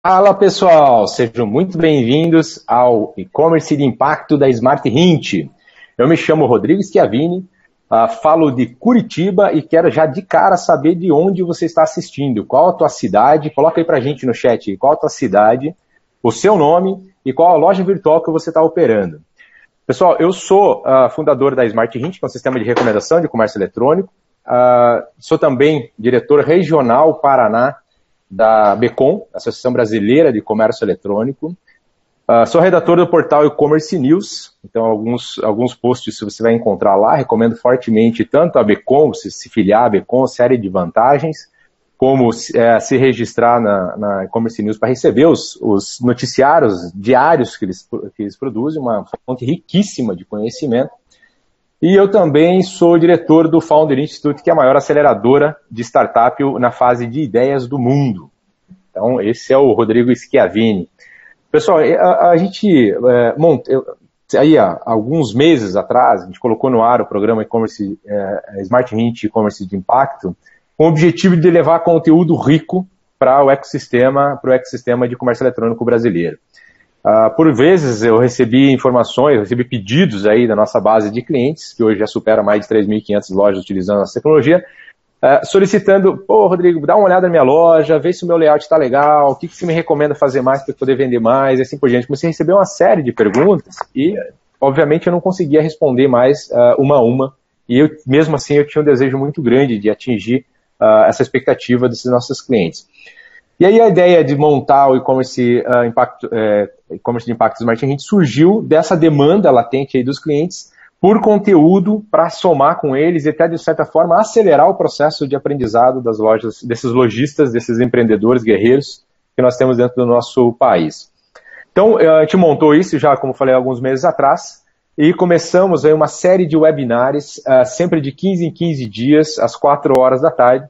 Fala pessoal, sejam muito bem-vindos ao e-commerce de impacto da Smart Hint. Eu me chamo Rodrigo Schiavini, falo de Curitiba e quero já de cara saber de onde você está assistindo, qual a tua cidade, coloca aí pra gente no chat qual a tua cidade, o seu nome e qual a loja virtual que você está operando. Pessoal, eu sou fundador da Smart Hint, que é um sistema de recomendação de comércio eletrônico, sou também diretor regional Paraná da BECOM, Associação Brasileira de Comércio Eletrônico. Sou redator do portal E-Commerce News, então alguns posts você vai encontrar lá, recomendo fortemente tanto a BECOM, se filiar à BECOM, série de vantagens, como se registrar na E-Commerce News para receber os noticiários diários que eles produzem, uma fonte riquíssima de conhecimento. E eu também sou diretor do Founder Institute, que é a maior aceleradora de startup na fase de ideias do mundo. Então, esse é o Rodrigo Schiavini. Pessoal, a gente aí há alguns meses atrás, a gente colocou no ar o programa e-commerce Smart Hint e-commerce de impacto, com o objetivo de levar conteúdo rico para o ecossistema de comércio eletrônico brasileiro. Por vezes eu recebi informações, recebi pedidos aí da nossa base de clientes, que hoje já supera mais de 3.500 lojas utilizando essa tecnologia, solicitando, Rodrigo, dá uma olhada na minha loja, vê se o meu layout está legal, o que você me recomenda fazer mais para poder vender mais, e assim por diante. Comecei a receber uma série de perguntas e, obviamente, eu não conseguia responder mais uma a uma, e eu, mesmo assim eu tinha um desejo muito grande de atingir essa expectativa desses nossos clientes. E aí a ideia de montar o e-commerce de impacto Smart Hint surgiu dessa demanda latente aí dos clientes por conteúdo para somar com eles e até, de certa forma, acelerar o processo de aprendizado das lojas, desses lojistas, desses empreendedores guerreiros que nós temos dentro do nosso país. Então, a gente montou isso já, como falei, alguns meses atrás, e começamos aí uma série de webinários, sempre de 15 em 15 dias, às 4 horas da tarde.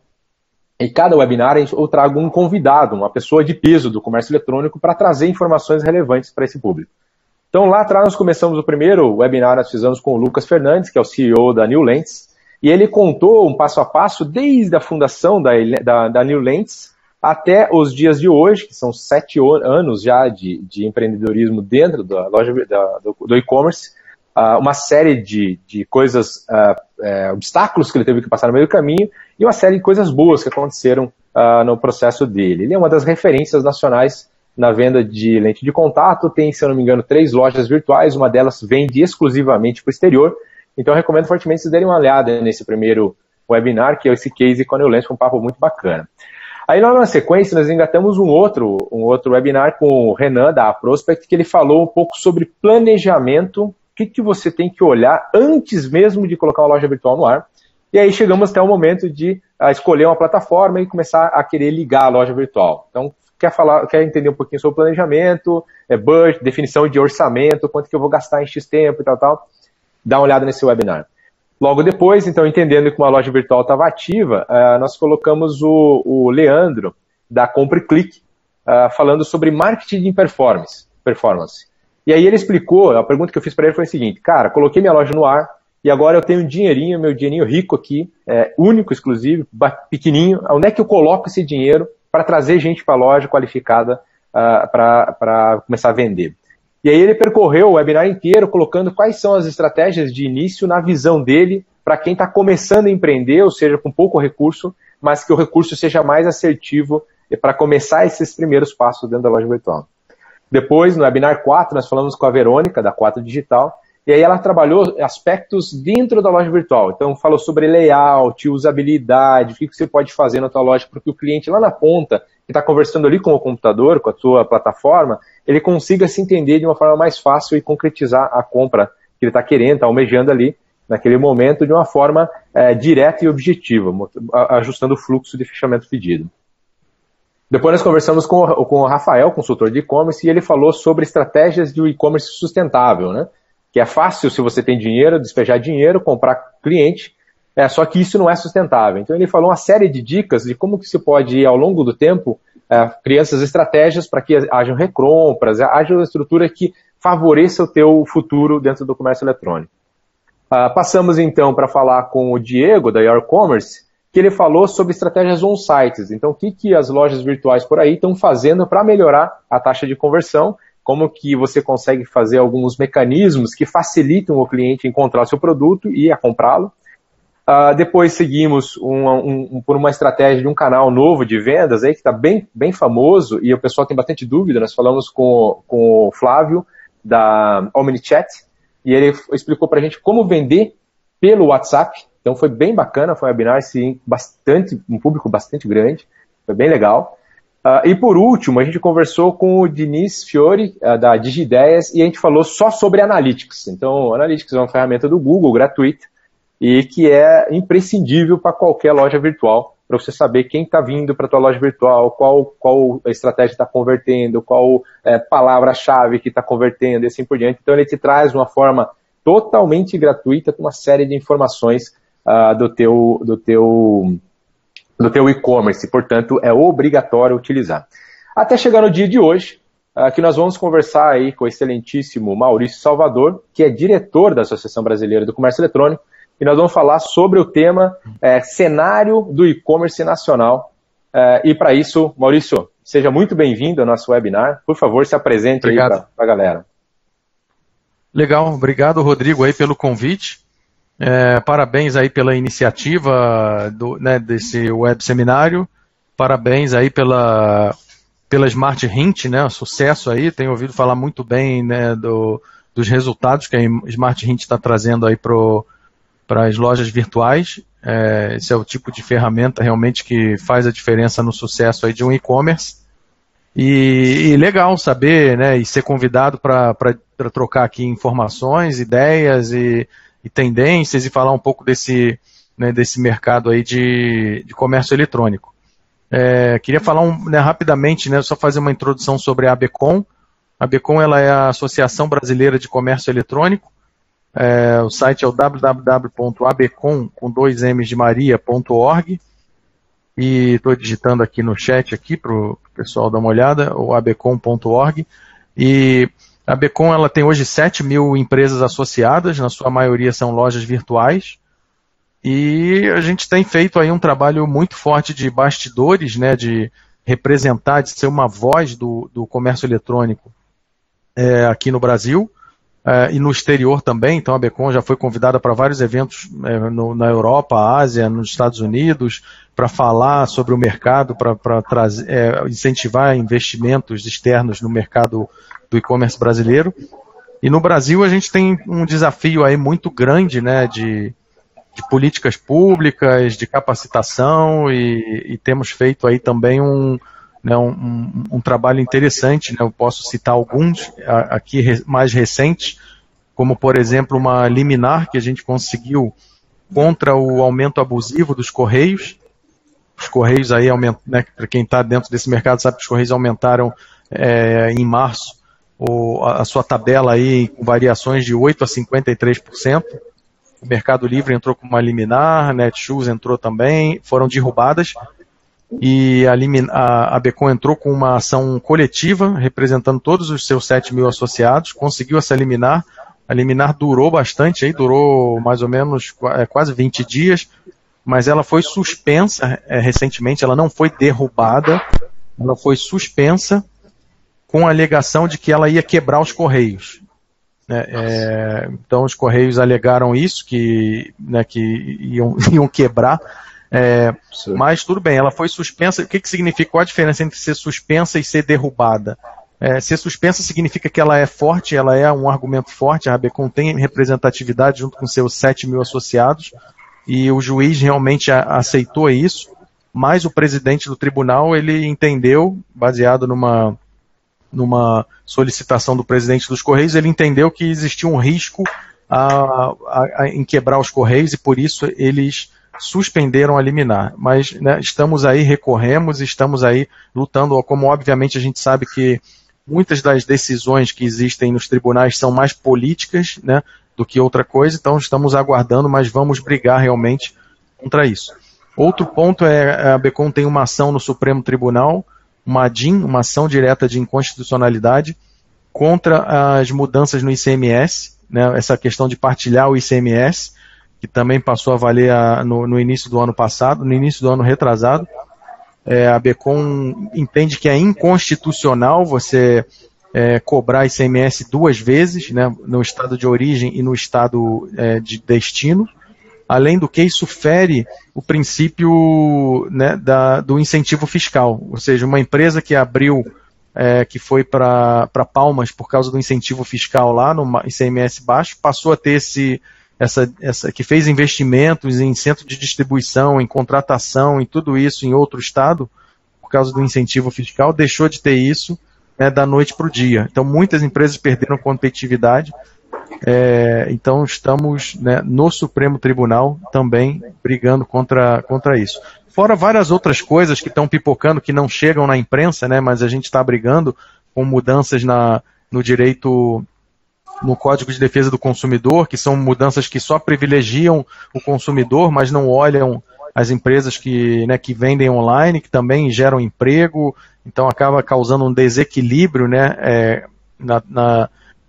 Em cada webinar eu trago um convidado, uma pessoa de peso do comércio eletrônico para trazer informações relevantes para esse público. Então lá atrás nós começamos o primeiro webinar, nós fizemos com o Lucas Fernandes, que é o CEO da New Lens, e ele contou um passo a passo desde a fundação da New Lens até os dias de hoje, que são 7 anos já de empreendedorismo dentro da loja do e-commerce, uma série de coisas, obstáculos que ele teve que passar no meio do caminho e uma série de coisas boas que aconteceram no processo dele. Ele é uma das referências nacionais na venda de lente de contato, tem, se eu não me engano, 3 lojas virtuais, uma delas vende exclusivamente para o exterior, então eu recomendo fortemente vocês derem uma olhada nesse primeiro webinar, que é esse case com a New Lens, com um papo muito bacana. Aí na sequência nós engatamos um outro webinar com o Renan da Prospect, que ele falou um pouco sobre planejamento, o que você tem que olhar antes mesmo de colocar uma loja virtual no ar. E aí chegamos até o momento de escolher uma plataforma e começar a querer ligar a loja virtual. Então, quer entender um pouquinho sobre planejamento, budget, definição de orçamento, quanto que eu vou gastar em X tempo e tal, dá uma olhada nesse webinar. Logo depois, então, entendendo que uma loja virtual estava ativa, nós colocamos o Leandro, da Compre Click, falando sobre marketing de performance. E aí ele explicou, a pergunta que eu fiz para ele foi a seguinte: cara, coloquei minha loja no ar e agora eu tenho meu dinheirinho rico aqui, único, exclusivo, pequenininho, onde é que eu coloco esse dinheiro para trazer gente para a loja qualificada para começar a vender? E aí ele percorreu o webinar inteiro colocando quais são as estratégias de início na visão dele para quem está começando a empreender, ou seja, com pouco recurso, mas que o recurso seja mais assertivo para começar esses primeiros passos dentro da loja virtual. Depois, no webinar 4, nós falamos com a Verônica, da 4 Digital, e aí ela trabalhou aspectos dentro da loja virtual. Então, falou sobre layout, usabilidade, o que você pode fazer na tua loja para que o cliente lá na ponta, que está conversando ali com o computador, com a sua plataforma, ele consiga se entender de uma forma mais fácil e concretizar a compra que ele está querendo, está almejando ali, naquele momento, de uma forma direta e objetiva, ajustando o fluxo de fechamento pedido. Depois nós conversamos com o Rafael, consultor de e-commerce, e ele falou sobre estratégias de e-commerce sustentável, né? Que é fácil, se você tem dinheiro, despejar dinheiro, comprar cliente, só que isso não é sustentável. Então ele falou uma série de dicas de como que se pode, ao longo do tempo, criar essas estratégias para que hajam recompras, haja uma estrutura que favoreça o teu futuro dentro do comércio eletrônico. Passamos então para falar com o Diego, da Your Commerce, que ele falou sobre estratégias on-sites. Então, o que as lojas virtuais por aí estão fazendo para melhorar a taxa de conversão, como que você consegue fazer alguns mecanismos que facilitam o cliente encontrar o seu produto e a comprá-lo. Depois seguimos por uma estratégia de um canal novo de vendas aí, que está bem famoso e o pessoal tem bastante dúvida. Nós falamos com o Flávio da OmniChat e ele explicou para a gente como vender pelo WhatsApp. Então foi bem bacana, foi um webinar sim, um público bastante grande, foi bem legal. E por último, a gente conversou com o Diniz Fiore, da DigiIdeias, e a gente falou só sobre Analytics. Então, Analytics é uma ferramenta do Google, gratuita, e que é imprescindível para qualquer loja virtual, para você saber quem está vindo para a tua loja virtual, qual estratégia está convertendo, qual palavra-chave que está convertendo e assim por diante. Então ele te traz uma forma totalmente gratuita com uma série de informações do teu e-commerce, portanto é obrigatório utilizar. Até chegar no dia de hoje, que nós vamos conversar aí com o excelentíssimo Maurício Salvador, que é diretor da Associação Brasileira do Comércio Eletrônico, e nós vamos falar sobre o tema cenário do e-commerce nacional. E para isso, Maurício, seja muito bem-vindo ao nosso webinar. Por favor, se apresente. Obrigado aí para a galera. Legal, obrigado, Rodrigo, aí pelo convite. Parabéns aí pela iniciativa desse web seminário. Parabéns aí pela Smart Hint, né? Sucesso aí. Tenho ouvido falar muito bem, né, dos resultados que a Smart Hint está trazendo aí para as lojas virtuais. Esse é o tipo de ferramenta realmente que faz a diferença no sucesso aí de um e-commerce. E legal saber, né, e ser convidado para trocar aqui informações, ideias e tendências e falar um pouco desse mercado aí de comércio eletrônico. Queria falar rapidamente, né, só fazer uma introdução sobre a ABCom. A ABCom ela é a Associação Brasileira de Comércio Eletrônico. O site é o www.abcom.org e estou digitando aqui no chat para o pessoal dar uma olhada, o abcom.org. E a ABCom ela tem hoje 7.000 empresas associadas, na sua maioria são lojas virtuais, e a gente tem feito aí um trabalho muito forte de bastidores, né, de representar, de ser uma voz do comércio eletrônico aqui no Brasil. E no exterior também, então a ABCom já foi convidada para vários eventos na Europa, Ásia, nos Estados Unidos, para falar sobre o mercado, para incentivar investimentos externos no mercado do e-commerce brasileiro. E no Brasil a gente tem um desafio aí muito grande, né, de políticas públicas, de capacitação, e temos feito aí também um trabalho interessante, né? Eu posso citar alguns aqui mais recentes, como por exemplo uma liminar que a gente conseguiu contra o aumento abusivo dos Correios. Os Correios aí aumentam, né, para quem está dentro desse mercado sabe que os Correios aumentaram em março a sua tabela aí com variações de 8% a 53%. O Mercado Livre entrou com uma liminar, Netshoes entrou também, foram derrubadas. E a ABCom entrou com uma ação coletiva, representando todos os seus 7.000 associados, conseguiu essa liminar. A liminar durou bastante, durou mais ou menos quase 20 dias, mas ela foi suspensa recentemente, ela não foi derrubada, ela foi suspensa com a alegação de que ela ia quebrar os Correios. Então os Correios alegaram isso, que iam quebrar. Mas tudo bem, ela foi suspensa. O que significa? Qual a diferença entre ser suspensa e ser derrubada? Ser suspensa significa que ela é forte, ela é um argumento forte, a ABCom tem representatividade junto com seus 7.000 associados, e o juiz realmente aceitou isso, mas o presidente do tribunal, ele entendeu, baseado numa solicitação do presidente dos Correios, ele entendeu que existia um risco em quebrar os Correios, e por isso eles suspenderam a liminar, mas estamos aí, recorremos, estamos aí lutando, como obviamente a gente sabe que muitas das decisões que existem nos tribunais são mais políticas, né, do que outra coisa, então estamos aguardando, mas vamos brigar realmente contra isso. Outro ponto a ABCom tem uma ação no Supremo Tribunal, uma ADIM, uma ação direta de inconstitucionalidade, contra as mudanças no ICMS, né, essa questão de partilhar o ICMS, que também passou a valer no início do ano passado, no início do ano retrasado. A ABECOM entende que é inconstitucional você cobrar ICMS 2 vezes, né, no estado de origem e no estado de destino. Além do que, isso fere o princípio, né, do incentivo fiscal. Ou seja, uma empresa que abriu, que foi para Palmas por causa do incentivo fiscal lá no ICMS baixo, passou a ter que fez investimentos em centro de distribuição, em contratação, em tudo isso em outro estado, por causa do incentivo fiscal, deixou de ter isso, né, da noite para o dia. Então, muitas empresas perderam competitividade. Então estamos, né, no Supremo Tribunal também brigando contra isso. Fora várias outras coisas que estão pipocando, que não chegam na imprensa, né, mas a gente está brigando com mudanças no direito, no Código de Defesa do Consumidor, que são mudanças que só privilegiam o consumidor, mas não olham as empresas que vendem online, que também geram emprego, então acaba causando um desequilíbrio, né,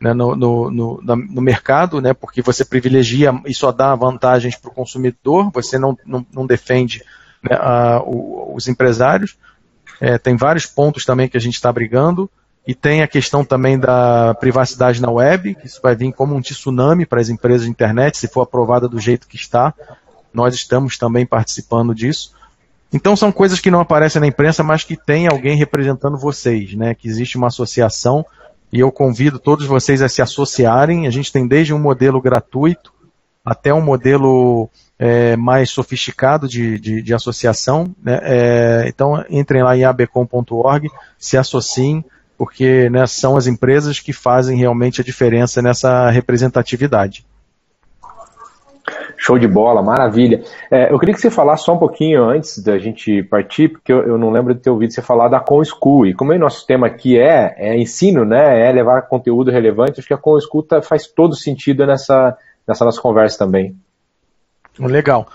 no mercado, né, porque você privilegia e só dá vantagens para o consumidor, você não defende, né, os empresários. Tem vários pontos também que a gente está brigando, e tem a questão também da privacidade na web, que isso vai vir como um tsunami para as empresas de internet, se for aprovada do jeito que está. Nós estamos também participando disso. Então são coisas que não aparecem na imprensa, mas que tem alguém representando vocês, né, que existe uma associação. E eu convido todos vocês a se associarem. A gente tem desde um modelo gratuito até um modelo mais sofisticado de associação, né? Então entrem lá em abecom.org, se associem, porque, né, são as empresas que fazem realmente a diferença nessa representatividade. Show de bola, maravilha. Eu queria que você falasse só um pouquinho antes da gente partir, porque eu não lembro de ter ouvido você falar da ComSchool. E como o nosso tema aqui é ensino, né, é levar conteúdo relevante, acho que a ComSchool faz todo sentido nessa nossa conversa também. Legal.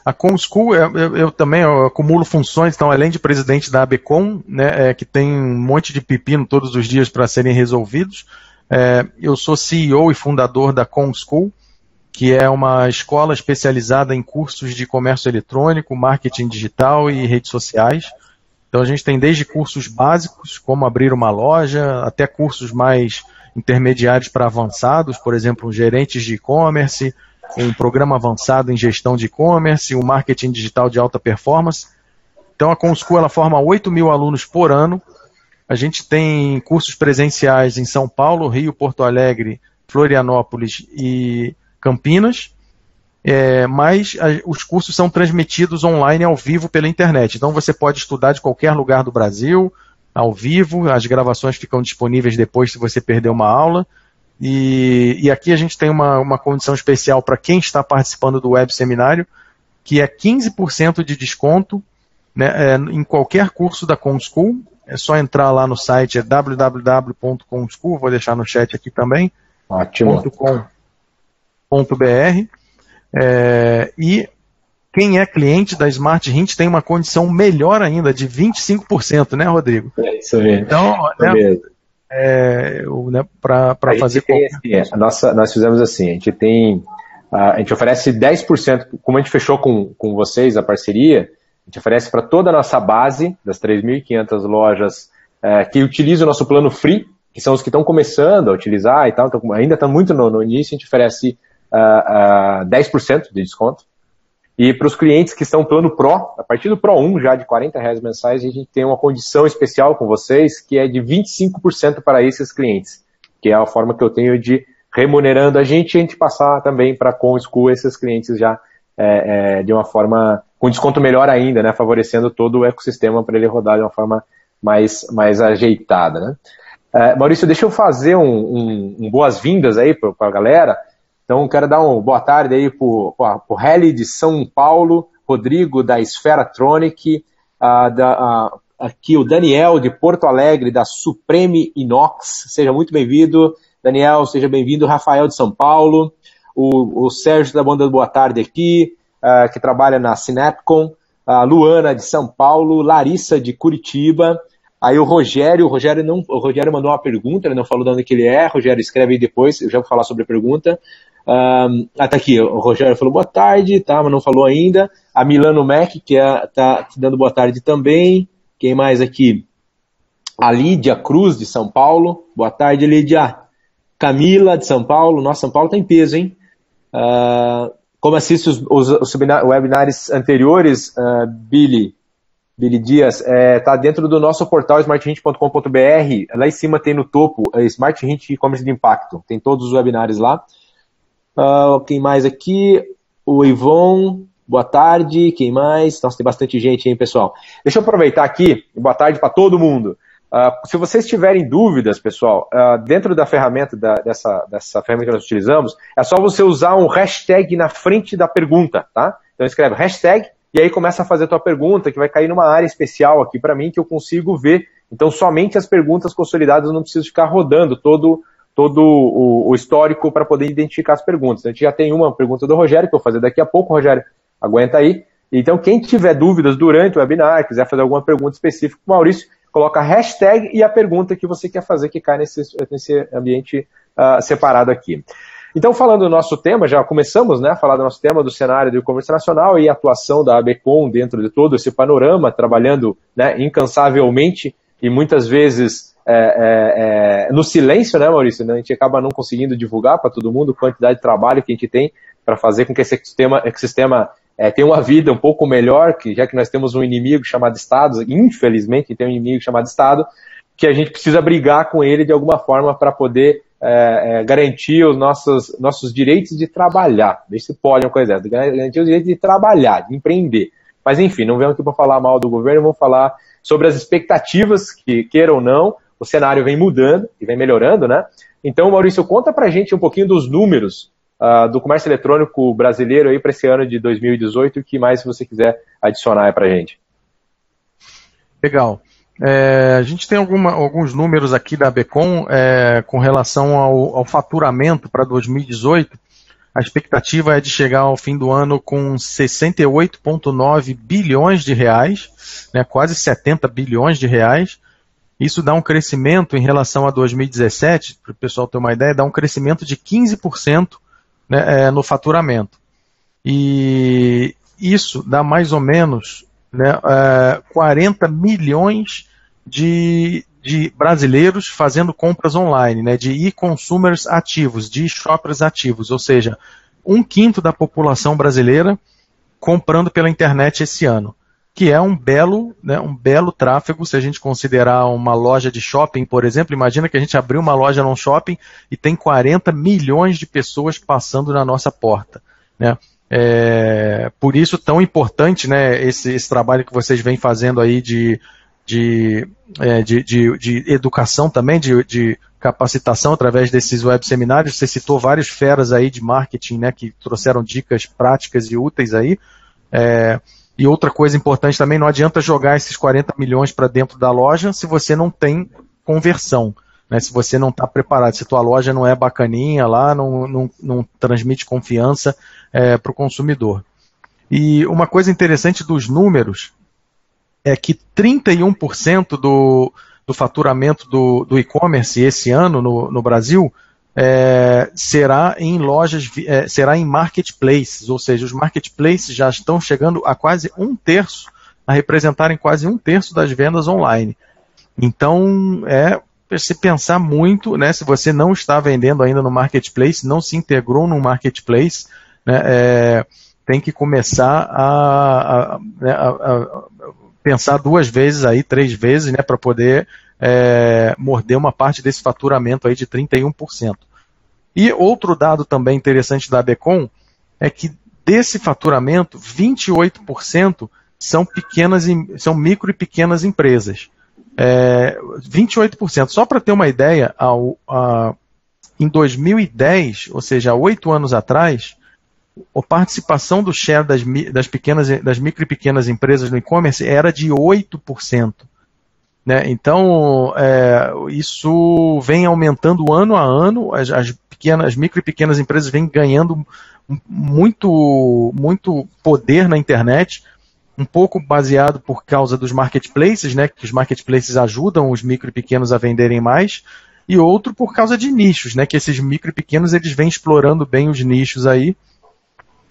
A ComSchool, eu também acumulo funções, então além de presidente da ABECOM, né, que tem um monte de pepino todos os dias para serem resolvidos, eu sou CEO e fundador da ComSchool, que é uma escola especializada em cursos de comércio eletrônico, marketing digital e redes sociais. Então a gente tem desde cursos básicos, como abrir uma loja, até cursos mais intermediários para avançados, por exemplo, gerentes de e-commerce, um programa avançado em gestão de e-commerce, um marketing digital de alta performance. Então a ComSchool ela forma 8.000 alunos por ano. A gente tem cursos presenciais em São Paulo, Rio, Porto Alegre, Florianópolis e Campinas, mas os cursos são transmitidos online ao vivo pela internet. Então você pode estudar de qualquer lugar do Brasil, ao vivo, as gravações ficam disponíveis depois se você perder uma aula. E aqui a gente tem uma condição especial para quem está participando do web seminário, que é 15% de desconto, né, em qualquer curso da ComSchool. É só entrar lá no site, www.comschool, vou deixar no chat aqui também, .com.br, e quem é cliente da Smart Hint tem uma condição melhor ainda, de 25%, né, Rodrigo? É isso mesmo. Então, para fazer... Nós fizemos assim, a gente oferece 10%, como a gente fechou com vocês a parceria, a gente oferece para toda a nossa base, das 3.500 lojas que utilizam o nosso plano free, que são os que estão começando a utilizar e tal, ainda está muito no início, a gente oferece 10% de desconto. E para os clientes que estão no plano Pro, a partir do Pro 1, já de R$40 mensais, a gente tem uma condição especial com vocês, que é de 25% para esses clientes, que é a forma que eu tenho de remunerando a gente passar também para a ComSchool esses clientes já de uma forma, com desconto melhor ainda, né, favorecendo todo o ecossistema para ele rodar de uma forma mais ajeitada, né? Maurício, deixa eu fazer um boas-vindas aí para a galera. Então, quero dar uma boa tarde aí para o Heli de São Paulo, Rodrigo da Esferatronic, aqui o Daniel de Porto Alegre, da Supreme Inox. Seja muito bem-vindo, Daniel, seja bem-vindo. Rafael de São Paulo, o Sérgio da Banda do Boa Tarde aqui, que trabalha na Sinapcom, a Luana de São Paulo, Larissa de Curitiba. Aí o Rogério mandou uma pergunta, ele não falou de onde que ele é. Rogério, escreve aí depois, eu já vou falar sobre a pergunta. Tá aqui, o Rogério falou boa tarde, tá, mas não falou ainda. A Milano Mac, que tá dando boa tarde também. Quem mais aqui? A Lídia Cruz, de São Paulo. Boa tarde, Lídia. Camila, de São Paulo. Nossa, São Paulo tá em peso, hein? Como assiste os webinars anteriores, Billy Dias, tá dentro do nosso portal smarthint.com.br. Lá em cima tem no topo Smart Hint e-commerce de impacto. Tem todos os webinars lá. Quem mais aqui? O Ivon, boa tarde. Quem mais? Nossa, tem bastante gente, hein, pessoal? Deixa eu aproveitar aqui. Boa tarde para todo mundo. Se vocês tiverem dúvidas, pessoal, dentro da ferramenta, dessa ferramenta que nós utilizamos, é só você usar um hashtag na frente da pergunta, tá? Então escreve hashtag e aí começa a fazer a tua pergunta, que vai cair numa área especial aqui para mim, que eu consigo ver. Então somente as perguntas consolidadas, eu não preciso ficar rodando todo o histórico para poder identificar as perguntas. A gente já tem uma pergunta do Rogério, que eu vou fazer daqui a pouco. Rogério, aguenta aí. Então, quem tiver dúvidas durante o webinar, quiser fazer alguma pergunta específica, Maurício, coloca a hashtag e a pergunta que você quer fazer, que cai nesse ambiente separado aqui. Então, falando do nosso tema, já começamos, né, a falar do nosso tema do cenário do e-commerce nacional e a atuação da ABCom dentro de todo esse panorama, trabalhando, né, incansavelmente e muitas vezes no silêncio, né, Maurício? A gente acaba não conseguindo divulgar para todo mundo a quantidade de trabalho que a gente tem para fazer com que esse ecossistema tenha uma vida um pouco melhor, já que nós temos um inimigo chamado Estado, infelizmente tem um inimigo chamado Estado, que a gente precisa brigar com ele de alguma forma para poder garantir os nossos direitos de trabalhar. Deixa se pode uma coisa dessa, garantir os direitos de trabalhar, de empreender. Mas enfim, não venham aqui para falar mal do governo, vamos falar sobre as expectativas, que queira ou não, o cenário vem mudando e vem melhorando, né? Então, Maurício, conta pra gente um pouquinho dos números do comércio eletrônico brasileiro aí para esse ano de 2018, o que mais você quiser adicionar aí pra gente. Legal. A gente tem alguns números aqui da ABCom com relação ao faturamento para 2018. A expectativa é de chegar ao fim do ano com 68,9 bilhões de reais, né, quase 70 bilhões de reais. Isso dá um crescimento em relação a 2017, para o pessoal ter uma ideia, dá um crescimento de 15%, né, no faturamento. E isso dá mais ou menos, né, 40 milhões de brasileiros fazendo compras online, né, de e-consumers ativos, de e-shoppers ativos, ou seja, 1/5 da população brasileira comprando pela internet esse ano, que é um belo tráfego. Se a gente considerar uma loja de shopping, por exemplo, imagina que a gente abriu uma loja num shopping e tem 40 milhões de pessoas passando na nossa porta, né? Por isso tão importante, né, esse trabalho que vocês vêm fazendo aí de educação também, de capacitação através desses web seminários. Você citou várias feras aí de marketing, né, que trouxeram dicas práticas e úteis aí. E outra coisa importante também, não adianta jogar esses 40 milhões para dentro da loja se você não tem conversão, né, se você não está preparado, se tua loja não é bacaninha lá, não transmite confiança para o consumidor. E uma coisa interessante dos números é que 31% do faturamento do e-commerce esse ano no Brasil será em lojas, será em marketplaces, ou seja, os marketplaces já estão chegando a quase 1/3, a representarem quase 1/3 das vendas online. Então, se pensar muito, né, se você não está vendendo ainda no marketplace, não se integrou no marketplace, né, tem que começar a pensar 2 vezes aí, 3 vezes, né, para poder morder uma parte desse faturamento aí de 31%. E outro dado também interessante da ABCom é que desse faturamento, 28% são micro e pequenas empresas. 28%. Só para ter uma ideia, em 2010, ou seja, 8 anos atrás, a participação do share das micro e pequenas empresas no e-commerce era de 8%. Né? Então, isso vem aumentando ano a ano, as micro e pequenas empresas vêm ganhando muito poder na internet, um pouco baseado por causa dos marketplaces, né, que os marketplaces ajudam os micro e pequenos a venderem mais, e outro por causa de nichos, né, que esses micro e pequenos eles vêm explorando bem os nichos aí.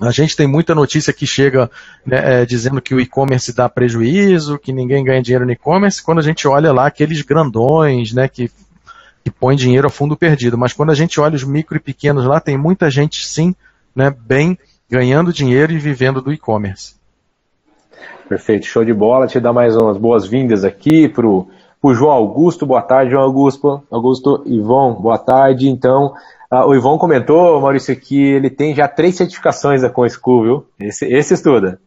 A gente tem muita notícia que chega, né, dizendo que o e-commerce dá prejuízo, que ninguém ganha dinheiro no e-commerce, quando a gente olha lá aqueles grandões, né, que põe dinheiro a fundo perdido. Mas quando a gente olha os micro e pequenos lá, tem muita gente sim, né, bem ganhando dinheiro e vivendo do e-commerce. Perfeito, show de bola. Te dar mais umas boas-vindas aqui para o João Augusto. Boa tarde, João Augusto. Ivon, boa tarde. Então, o Ivon comentou, Maurício, que ele tem já 3 certificações da ComSchool, viu? Esse estuda.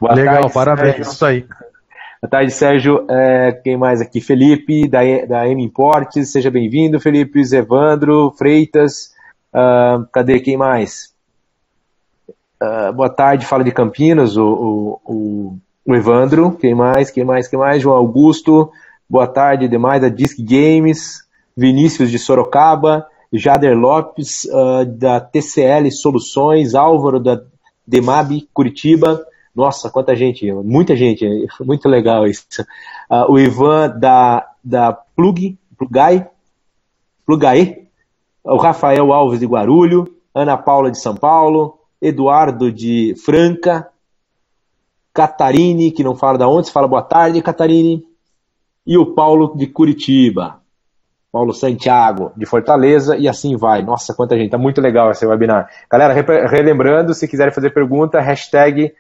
Boa Legal, tarde, parabéns, Sérgio. Isso aí. Boa tarde, Sérgio. Quem mais aqui? Felipe, da M Importes. Seja bem-vindo, Felipe. Evandro, Freitas. Cadê quem mais? Boa tarde, fala de Campinas, o Evandro. Quem mais? João Augusto. Boa tarde, demais, da Disc Games. Vinícius de Sorocaba. Jader Lopes, da TCL Soluções, Álvaro, da Demab Curitiba. Nossa, quanta gente, muita gente, muito legal isso. O Ivan, da Plugae, o Rafael Alves de Guarulho, Ana Paula de São Paulo, Eduardo de Franca, Catarine, que não fala da onde, se fala boa tarde, Catarine, e o Paulo de Curitiba. Paulo Santiago, de Fortaleza, e assim vai. Nossa, quanta gente, tá muito legal esse webinar. Galera, relembrando, se quiserem fazer pergunta, hashtag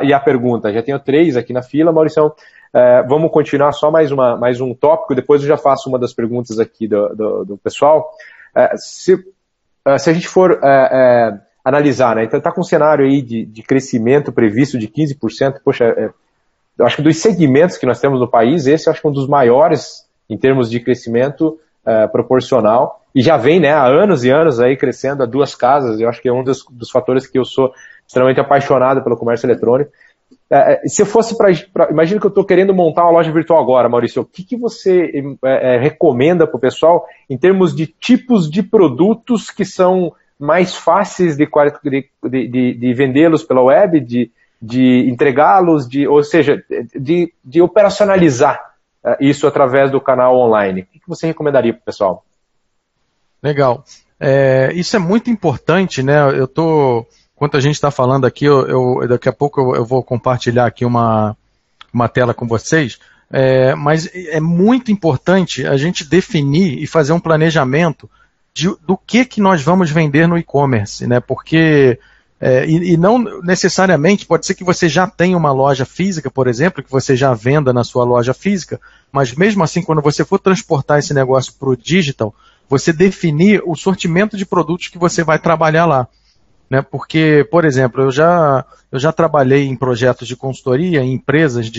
e a pergunta. Já tenho 3 aqui na fila, Maurição. Vamos continuar só mais um tópico, depois eu já faço uma das perguntas aqui do pessoal. Se a gente for analisar, né, então tá com um cenário aí de crescimento previsto de 15%, poxa, eu acho que dos segmentos que nós temos no país, esse eu acho que é um dos maiores em termos de crescimento proporcional, e já vem, né, há anos e anos aí crescendo a 2 casas. Eu acho que é um dos fatores que eu sou extremamente apaixonado pelo comércio eletrônico. Se eu fosse imagina que eu estou querendo montar uma loja virtual agora, Maurício, o que você recomenda para o pessoal em termos de tipos de produtos que são mais fáceis de vendê-los pela web, de entregá-los, ou seja, de operacionalizar isso através do canal online? O que você recomendaria para o pessoal? Legal. Isso é muito importante, né? Enquanto a gente está falando aqui, daqui a pouco eu vou compartilhar aqui uma tela com vocês, mas é muito importante a gente definir e fazer um planejamento do que nós vamos vender no e-commerce, né? Porque e não necessariamente, pode ser que você já tenha uma loja física, por exemplo, que você já venda na sua loja física, mas mesmo assim, quando você for transportar esse negócio para o digital, você definir o sortimento de produtos que você vai trabalhar lá, né? Porque, por exemplo, eu já trabalhei em projetos de consultoria, em empresas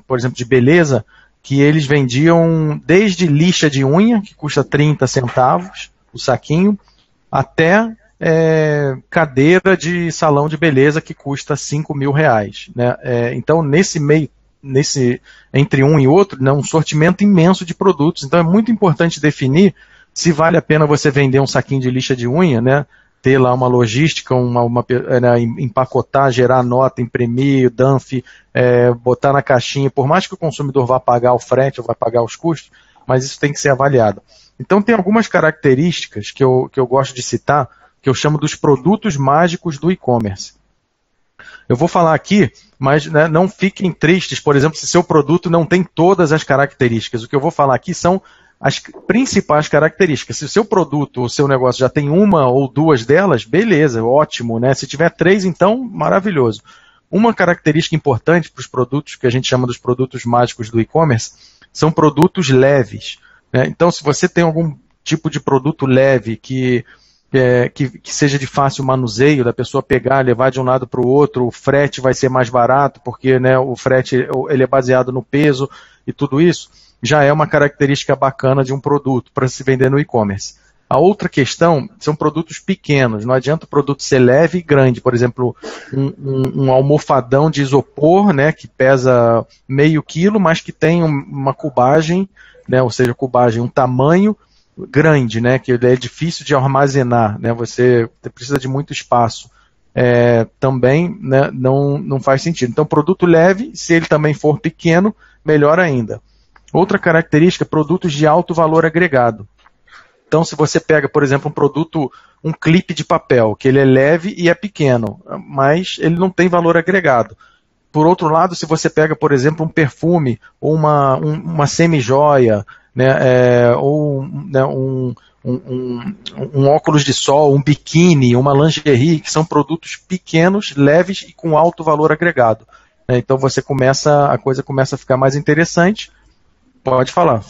por exemplo, de beleza, que eles vendiam desde lixa de unha, que custa 30 centavos o saquinho, até cadeira de salão de beleza que custa R$5.000, né? Então, entre um e outro, né, um sortimento imenso de produtos. Então, é muito importante definir se vale a pena você vender um saquinho de lixa de unha, né, ter lá uma logística, empacotar, gerar nota, imprimir, dump, botar na caixinha, por mais que o consumidor vá pagar o frete ou vá pagar os custos, mas isso tem que ser avaliado. Então, tem algumas características que eu gosto de citar, que eu chamo dos produtos mágicos do e-commerce. Eu vou falar aqui, mas, né, não fiquem tristes, por exemplo, se seu produto não tem todas as características. O que eu vou falar aqui são as principais características. Se o seu produto ou seu negócio já tem uma ou 2 delas, beleza, ótimo, né? Se tiver 3, então, maravilhoso. Uma característica importante para os produtos, que a gente chama dos produtos mágicos do e-commerce, são produtos leves, né? Então, se você tem algum tipo de produto leve que seja de fácil manuseio, da pessoa pegar, levar de um lado para o outro, o frete vai ser mais barato, porque, né, o frete ele é baseado no peso e tudo isso, já é uma característica bacana de um produto para se vender no e-commerce. A outra questão são produtos pequenos, não adianta o produto ser leve e grande, por exemplo, um almofadão de isopor, né, que pesa meio quilo, mas que tem uma cubagem, né, ou seja, um tamanho grande, né, que é difícil de armazenar, né, você precisa de muito espaço, também, né, não faz sentido. Então, produto leve, se ele também for pequeno, melhor ainda. Outra característica, produtos de alto valor agregado. Então, se você pega, por exemplo, um produto, um clipe de papel, que ele é leve e é pequeno, mas ele não tem valor agregado. Por outro lado, se você pega, por exemplo, um perfume ou uma semi-joia, né, ou né, um óculos de sol, um biquíni, uma lingerie, que são produtos pequenos, leves e com alto valor agregado. Então a coisa começa a ficar mais interessante. Pode falar.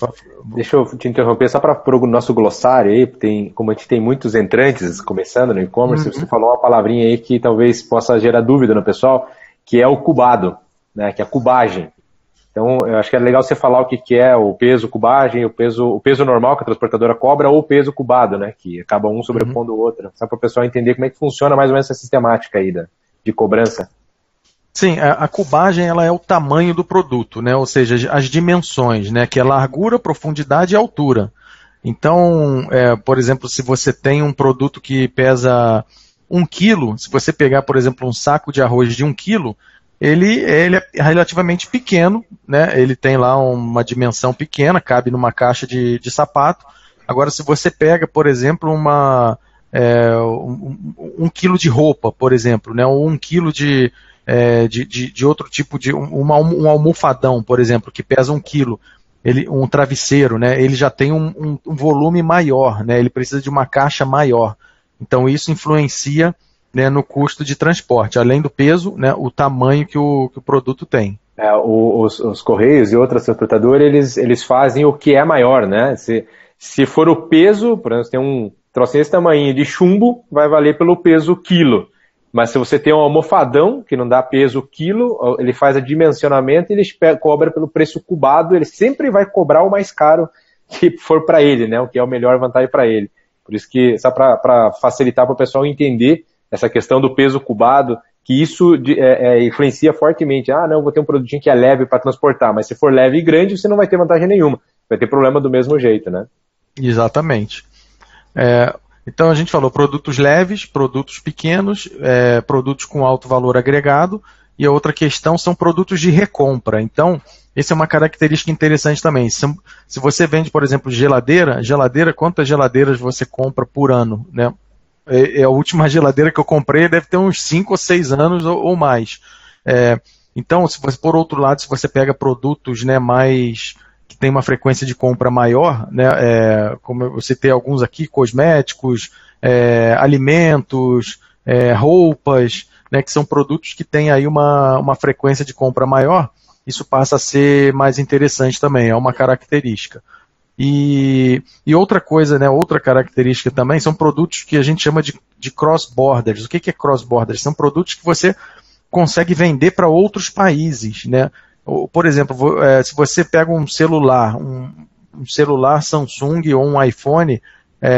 Deixa eu te interromper só para o nosso glossário aí, como a gente tem muitos entrantes começando no e-commerce, você falou uma palavrinha aí que talvez possa gerar dúvida no pessoal, que é o cubado, né, que é a cubagem. Então, eu acho que é legal você falar o que é o peso cubagem, o peso normal que a transportadora cobra, ou o peso cubado, né, que acaba um sobrepondo o outro. Só para o pessoal entender como é que funciona mais ou menos essa sistemática aí de cobrança. Sim, a cubagem ela é o tamanho do produto, né, ou seja, as dimensões, né, que é largura, profundidade e altura. Então, por exemplo, se você tem um produto que pesa 1 quilo, se você pegar, por exemplo, um saco de arroz de 1 quilo, ele é relativamente pequeno, né? Ele tem lá uma dimensão pequena, cabe numa caixa de sapato. Agora, se você pega, por exemplo, 1 quilo de roupa, por exemplo, né? Ou 1 quilo de outro tipo de... um almofadão, por exemplo, que pesa 1 quilo, um travesseiro, né? Ele já tem um volume maior, né? Ele precisa de uma caixa maior. Então, isso influencia, né, no custo de transporte, além do peso, né, o tamanho que o produto tem. Os Correios e outras transportadoras, eles fazem o que é maior, né? Se for o peso, por exemplo, se tem um trocinho desse tamanho de chumbo, vai valer pelo peso quilo. Mas se você tem um almofadão, que não dá peso quilo, ele faz a dimensionamento e ele cobra pelo preço cubado, ele sempre vai cobrar o mais caro que for para ele, né? O que é a melhor vantagem para ele. Por isso que, só para facilitar para o pessoal entender essa questão do peso cubado, que isso influencia fortemente. Ah, não, vou ter um produtinho que é leve para transportar, mas se for leve e grande, você não vai ter vantagem nenhuma. Vai ter problema do mesmo jeito, né? Exatamente. Então a gente falou produtos leves, produtos pequenos, produtos com alto valor agregado, e a outra questão são produtos de recompra. Então, essa é uma característica interessante também. Se você vende, por exemplo, geladeira, quantas geladeiras você compra por ano, né? A última geladeira que eu comprei deve ter uns 5 ou 6 anos ou mais. Então, por outro lado, se você pega produtos, né, que tem uma frequência de compra maior, né, como eu citei alguns aqui, cosméticos, alimentos, roupas, né, que são produtos que têm aí uma frequência de compra maior, isso passa a ser mais interessante também, é uma característica. E outra coisa, né, outra característica também, são produtos que a gente chama de cross-borders. O que é cross-borders? São produtos que você consegue vender para outros países, né? Por exemplo, se você pega um celular Samsung ou um iPhone,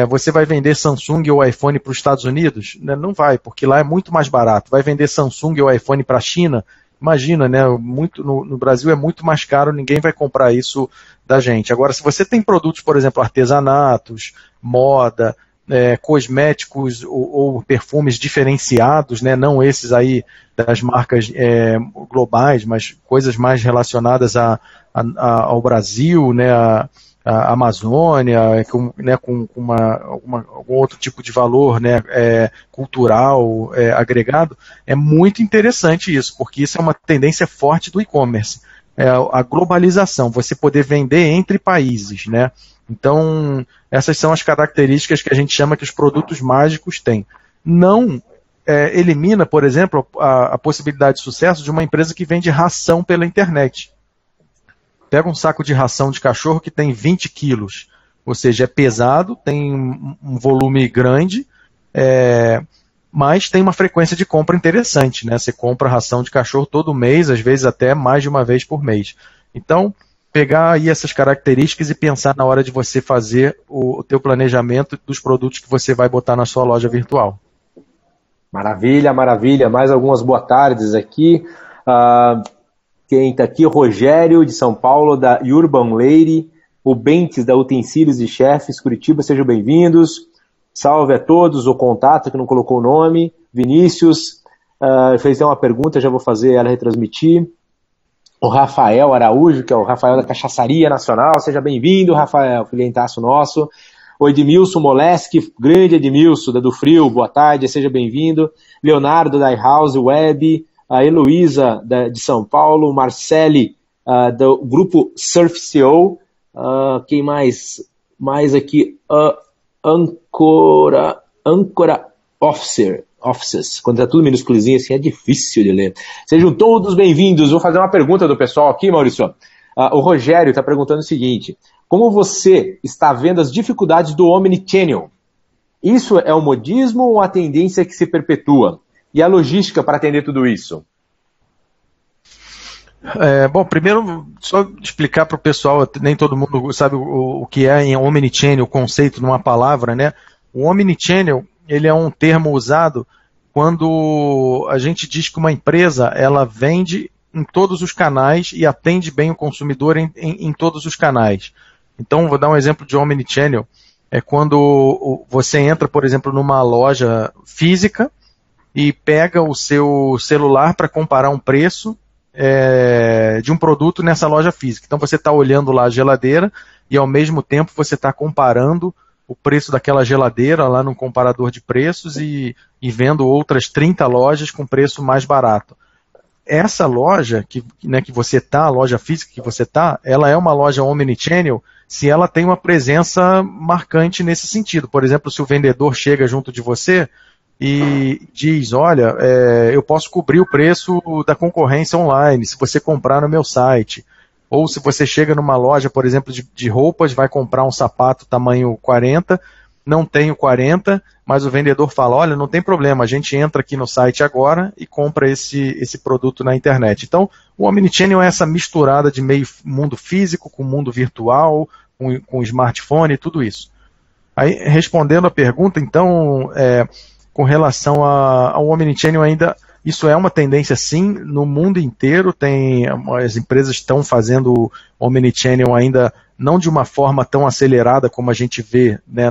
você vai vender Samsung ou iPhone para os Estados Unidos? Não vai, porque lá é muito mais barato. Vai vender Samsung ou iPhone para a China? Imagina, né? No Brasil é muito mais caro, ninguém vai comprar isso da gente. Agora, se você tem produtos, por exemplo, artesanatos, moda, cosméticos ou perfumes diferenciados, né? Não esses aí das marcas globais, mas coisas mais relacionadas ao Brasil, né? A Amazônia, com algum outro tipo de valor, né, cultural agregado, é muito interessante isso, porque isso é uma tendência forte do e-commerce. A globalização, você poder vender entre países, né? Então, essas são as características que a gente chama que os produtos mágicos têm. Não elimina, por exemplo, a possibilidade de sucesso de uma empresa que vende ração pela internet. Pega um saco de ração de cachorro que tem 20 quilos, ou seja, é pesado, tem um volume grande, mas tem uma frequência de compra interessante, né? Você compra ração de cachorro todo mês, às vezes até mais de uma vez por mês. Então, pegar aí essas características e pensar na hora de você fazer o teu planejamento dos produtos que você vai botar na sua loja virtual. Maravilha, maravilha. Mais algumas boas tardes aqui. Quem está aqui? O Rogério, de São Paulo, da Urban Lady. O Bentes, da Utensílios e Chefes, Curitiba. Sejam bem-vindos. Salve a todos. O Contato, que não colocou o nome. Vinícius, fez uma pergunta, já vou fazer ela retransmitir. O Rafael Araújo, que é o Rafael da Cachaçaria Nacional. Seja bem-vindo, Rafael, clientaço nosso. O Edmilson Moleski, grande Edmilson, da do Frio, boa tarde, seja bem-vindo. Leonardo da iHouse Web, a Heloísa de São Paulo, Marcele do grupo SurfCO, quem mais? Mais aqui, Ancora Offices, quando tá tudo minúsculozinho assim é difícil de ler. Sejam todos bem-vindos. Vou fazer uma pergunta do pessoal aqui, Maurício. O Rogério está perguntando o seguinte: como você está vendo as dificuldades do Omnichannel? Isso é um modismo ou uma tendência que se perpetua? E a logística para atender tudo isso? Bom, primeiro, só explicar para o pessoal, nem todo mundo sabe o que é em Omnichannel, o conceito numa palavra, né? O Omnichannel, ele é um termo usado quando a gente diz que uma empresa, ela vende em todos os canais e atende bem o consumidor em todos os canais. Então, vou dar um exemplo de Omnichannel. É quando você entra, por exemplo, numa loja física e pega o seu celular para comparar um preço de um produto nessa loja física. Então você está olhando lá a geladeira e ao mesmo tempo você está comparando o preço daquela geladeira lá no comparador de preços e vendo outras 30 lojas com preço mais barato. Essa loja que você está, a loja física que você está, ela é uma loja Omnichannel se ela tem uma presença marcante nesse sentido. Por exemplo, se o vendedor chega junto de você e diz, olha, eu posso cobrir o preço da concorrência online, se você comprar no meu site. Ou se você chega numa loja, por exemplo, de roupas, vai comprar um sapato tamanho 40, não tem o 40, mas o vendedor fala, olha, não tem problema, a gente entra aqui no site agora e compra esse produto na internet. Então, o Omnichannel é essa misturada de meio mundo físico com mundo virtual, com smartphone e tudo isso. Aí, respondendo a pergunta, então, com relação ao Omnichannel ainda, isso é uma tendência sim, no mundo inteiro as empresas estão fazendo Omnichannel ainda não de uma forma tão acelerada como a gente vê, né,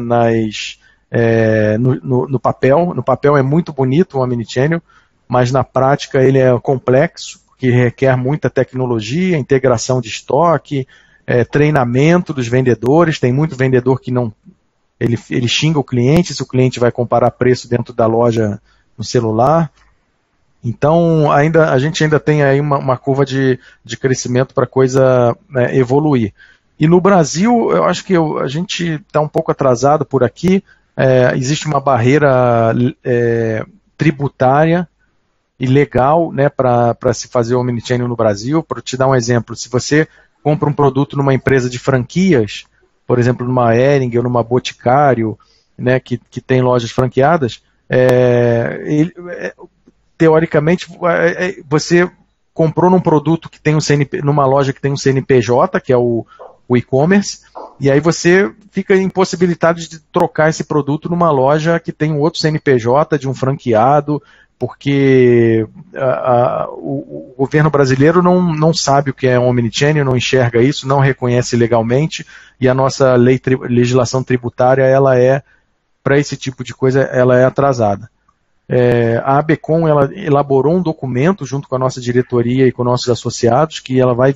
no papel. No papel é muito bonito o Omnichannel, mas na prática ele é complexo, que requer muita tecnologia, integração de estoque, treinamento dos vendedores. Tem muito vendedor que não... Ele xinga o cliente se o cliente vai comparar preço dentro da loja no celular. Então, a gente ainda tem aí uma curva de crescimento para a coisa evoluir. E no Brasil, eu acho que a gente está um pouco atrasado por aqui. Existe uma barreira tributária e legal, né, para se fazer o Omnichannel no Brasil. Para te dar um exemplo, se você compra um produto numa empresa de franquias, por exemplo, numa Hering ou numa Boticário, né, que tem lojas franqueadas, teoricamente, você comprou num produto que tem numa loja que tem um CNPJ, que é o e-commerce, e aí você fica impossibilitado de trocar esse produto numa loja que tem um outro CNPJ de um franqueado, porque o governo brasileiro não sabe o que é Omnichannel, não enxerga isso, não reconhece legalmente, e a nossa legislação tributária, para esse tipo de coisa, ela é atrasada. A ABCom, ela elaborou um documento junto com a nossa diretoria e com nossos associados, que ela vai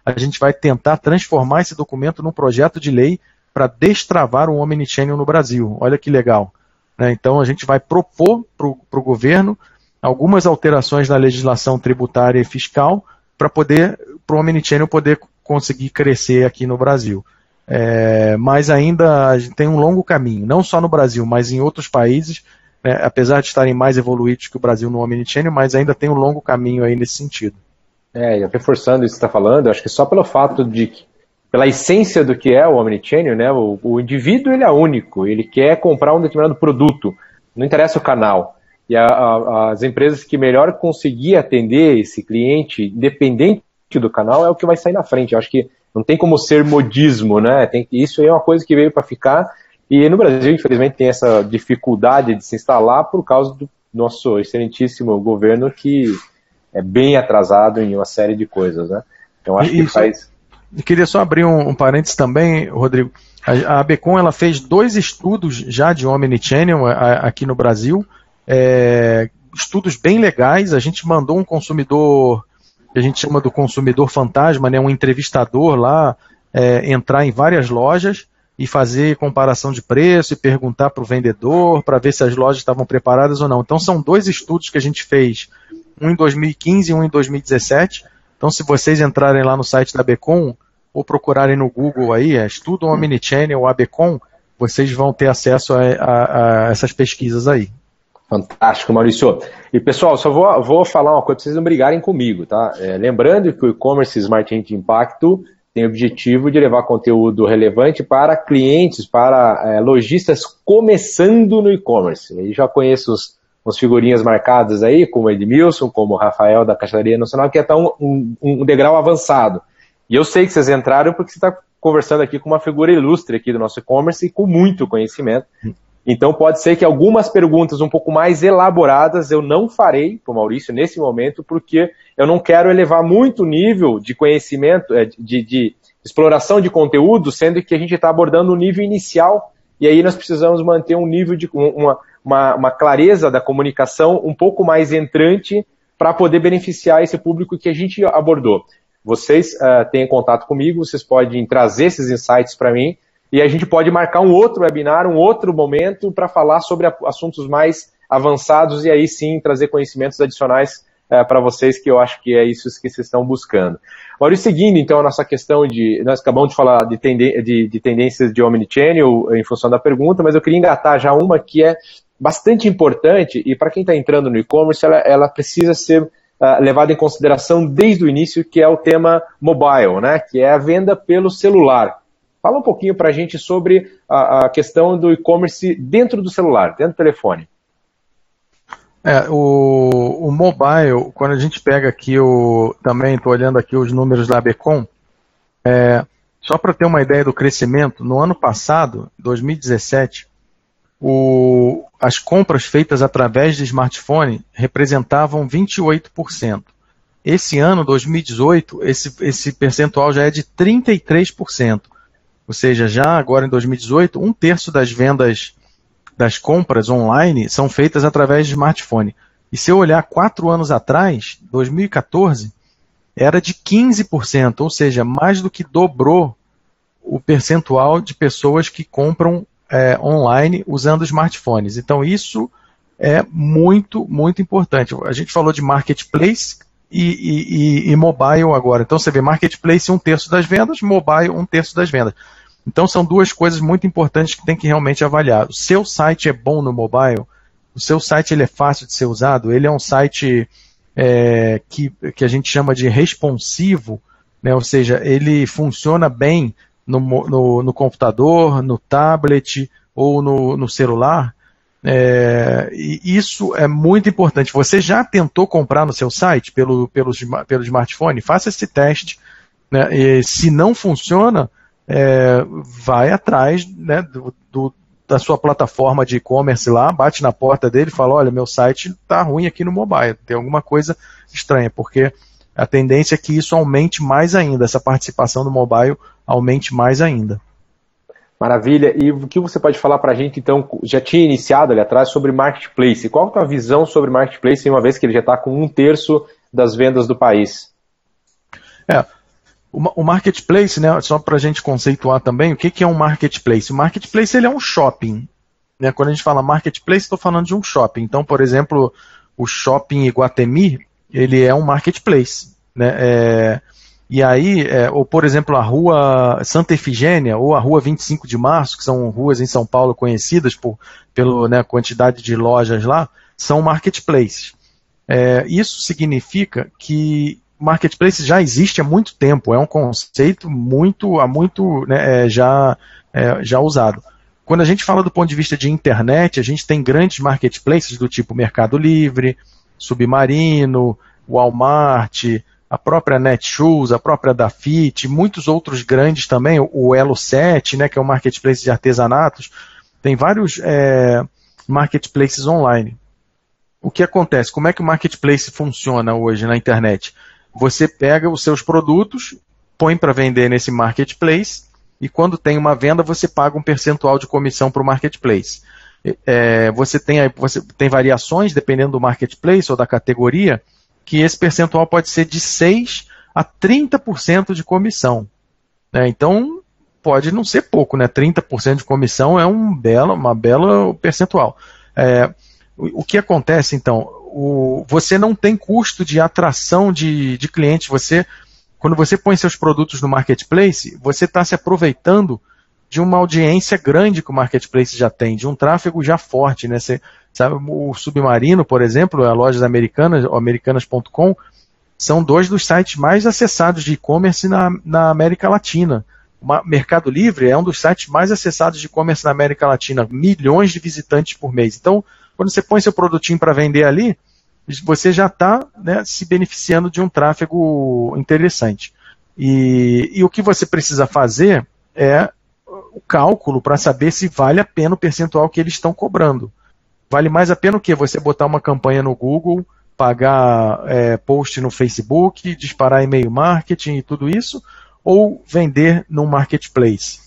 a gente vai tentar transformar esse documento num projeto de lei para destravar o Omnichannel no Brasil. Olha que legal. Então a gente vai propor para o governo algumas alterações na legislação tributária e fiscal para o Omnichannel poder conseguir crescer aqui no Brasil. Mas ainda a gente tem um longo caminho, não só no Brasil, mas em outros países, apesar de estarem mais evoluídos que o Brasil no Omnichannel, mas ainda tem um longo caminho aí nesse sentido. Reforçando isso que você está falando, acho que só pelo fato pela essência do que é o Omnichannel, né, o indivíduo ele é único, ele quer comprar um determinado produto, não interessa o canal. E as empresas que melhor conseguir atender esse cliente, independente do canal, é o que vai sair na frente. Eu acho que não tem como ser modismo, né? Isso é uma coisa que veio para ficar. E no Brasil, infelizmente, tem essa dificuldade de se instalar por causa do nosso excelentíssimo governo, que é bem atrasado em uma série de coisas, né? Então, acho que faz... Eu queria só abrir um parênteses também, Rodrigo. A ABCom, ela fez 2 estudos já de Omnichannel aqui no Brasil, estudos bem legais. A gente mandou um consumidor, que a gente chama do consumidor fantasma, né, um entrevistador lá, entrar em várias lojas, e fazer comparação de preço e perguntar para o vendedor para ver se as lojas estavam preparadas ou não. Então são 2 estudos que a gente fez, um em 2015 e um em 2017. Então se vocês entrarem lá no site da ABECOM ou procurarem no Google aí, Estudo Omnichannel ABECOM, vocês vão ter acesso a essas pesquisas aí. Fantástico, Maurício. E pessoal, só vou falar uma coisa para vocês não brigarem comigo, tá? Lembrando que o e-commerce Smart Hint Impacto tem o objetivo de levar conteúdo relevante para clientes, para lojistas começando no e-commerce. Eu já conheço os figurinhas marcadas aí, como o Edmilson, como o Rafael da Caixaria Nacional, que está um degrau avançado. E eu sei que vocês entraram porque você está conversando aqui com uma figura ilustre aqui do nosso e-commerce e com muito conhecimento. Então pode ser que algumas perguntas um pouco mais elaboradas eu não farei para o Maurício nesse momento, porque eu não quero elevar muito o nível de conhecimento, de exploração de conteúdo, sendo que a gente está abordando o nível inicial, e aí nós precisamos manter um nível de uma clareza da comunicação um pouco mais entrante para poder beneficiar esse público que a gente abordou. Vocês têm contato comigo, vocês podem trazer esses insights para mim, e a gente pode marcar um outro webinar, um outro momento para falar sobre assuntos mais avançados e aí sim trazer conhecimentos adicionais para vocês, que eu acho que é isso que vocês estão buscando. Maurício, seguindo então a nossa questão nós acabamos de falar de tendências de Omnichannel em função da pergunta, mas eu queria engatar já uma que é bastante importante e para quem está entrando no e-commerce, ela precisa ser levada em consideração desde o início, que é o tema mobile, né? Que é a venda pelo celular. Fala um pouquinho para a gente sobre a questão do e-commerce dentro do celular, dentro do telefone. O mobile, quando a gente pega aqui também estou olhando aqui os números da ABECOM, só para ter uma ideia do crescimento, no ano passado, 2017, as compras feitas através de smartphone representavam 28%. Esse ano, 2018, esse percentual já é de 33%. Ou seja, já agora em 2018, 1/3 das vendas das compras online são feitas através de smartphone. E se eu olhar 4 anos atrás, 2014, era de 15%, ou seja, mais do que dobrou o percentual de pessoas que compram online usando smartphones. Então isso é muito, muito importante. A gente falou de marketplace e mobile agora. Então você vê marketplace 1/3 das vendas, mobile 1/3 das vendas. Então são 2 coisas muito importantes que tem que realmente avaliar. O seu site é bom no mobile, o seu site ele é fácil de ser usado, ele é um site que a gente chama de responsivo, né? Ou seja, ele funciona bem no computador, no tablet ou no celular. E isso é muito importante. Você já tentou comprar no seu site pelo smartphone? Faça esse teste, né? E se não funciona, vai atrás, né, da sua plataforma de e-commerce lá, bate na porta dele e fala, olha, meu site está ruim aqui no mobile, tem alguma coisa estranha, porque a tendência é que isso aumente mais ainda, essa participação do mobile aumente mais ainda. Maravilha. E o que você pode falar para a gente, então, já tinha iniciado ali atrás sobre Marketplace. Qual é a visão sobre Marketplace, uma vez que ele já está com 1/3 das vendas do país? O Marketplace, né, só para a gente conceituar também, o que é um Marketplace? O Marketplace ele é um shopping. Né? Quando a gente fala Marketplace, estou falando de um shopping. Então, por exemplo, o Shopping Iguatemi, ele é um Marketplace. Né? E aí, ou por exemplo, a Rua Santa Efigênia ou a Rua 25 de Março, que são ruas em São Paulo conhecidas pela, né, quantidade de lojas lá, são marketplaces. Isso significa que marketplace já existe há muito tempo, é um conceito já usado. Quando a gente fala do ponto de vista de internet, a gente tem grandes marketplaces do tipo Mercado Livre, Submarino, Walmart, a própria Netshoes, a própria Dafit, muitos outros grandes também, o Elo7, né, que é um marketplace de artesanatos, tem vários marketplaces online. O que acontece? Como é que o marketplace funciona hoje na internet? Você pega os seus produtos, põe para vender nesse marketplace e quando tem uma venda você paga um percentual de comissão para o marketplace. Você tem variações dependendo do marketplace ou da categoria, que esse percentual pode ser de 6% a 30% de comissão. Né? Então, pode não ser pouco, né? 30% de comissão é uma bela percentual. O que acontece, então? Você não tem custo de atração de clientes. Quando você põe seus produtos no Marketplace, você está se aproveitando de uma audiência grande que o Marketplace já tem, de um tráfego já forte, né? Você sabe, o Submarino, por exemplo, a Lojas Americanas, ou americanas.com, são 2 dos sites mais acessados de e-commerce na América Latina. O Mercado Livre é um dos sites mais acessados de e-commerce na América Latina, milhões de visitantes por mês. Então, quando você põe seu produtinho para vender ali, você já está, né, se beneficiando de um tráfego interessante. E o que você precisa fazer é o cálculo para saber se vale a pena o percentual que eles estão cobrando. Vale mais a pena o quê? Você botar uma campanha no Google, pagar post no Facebook, disparar e-mail marketing e tudo isso, ou vender no Marketplace?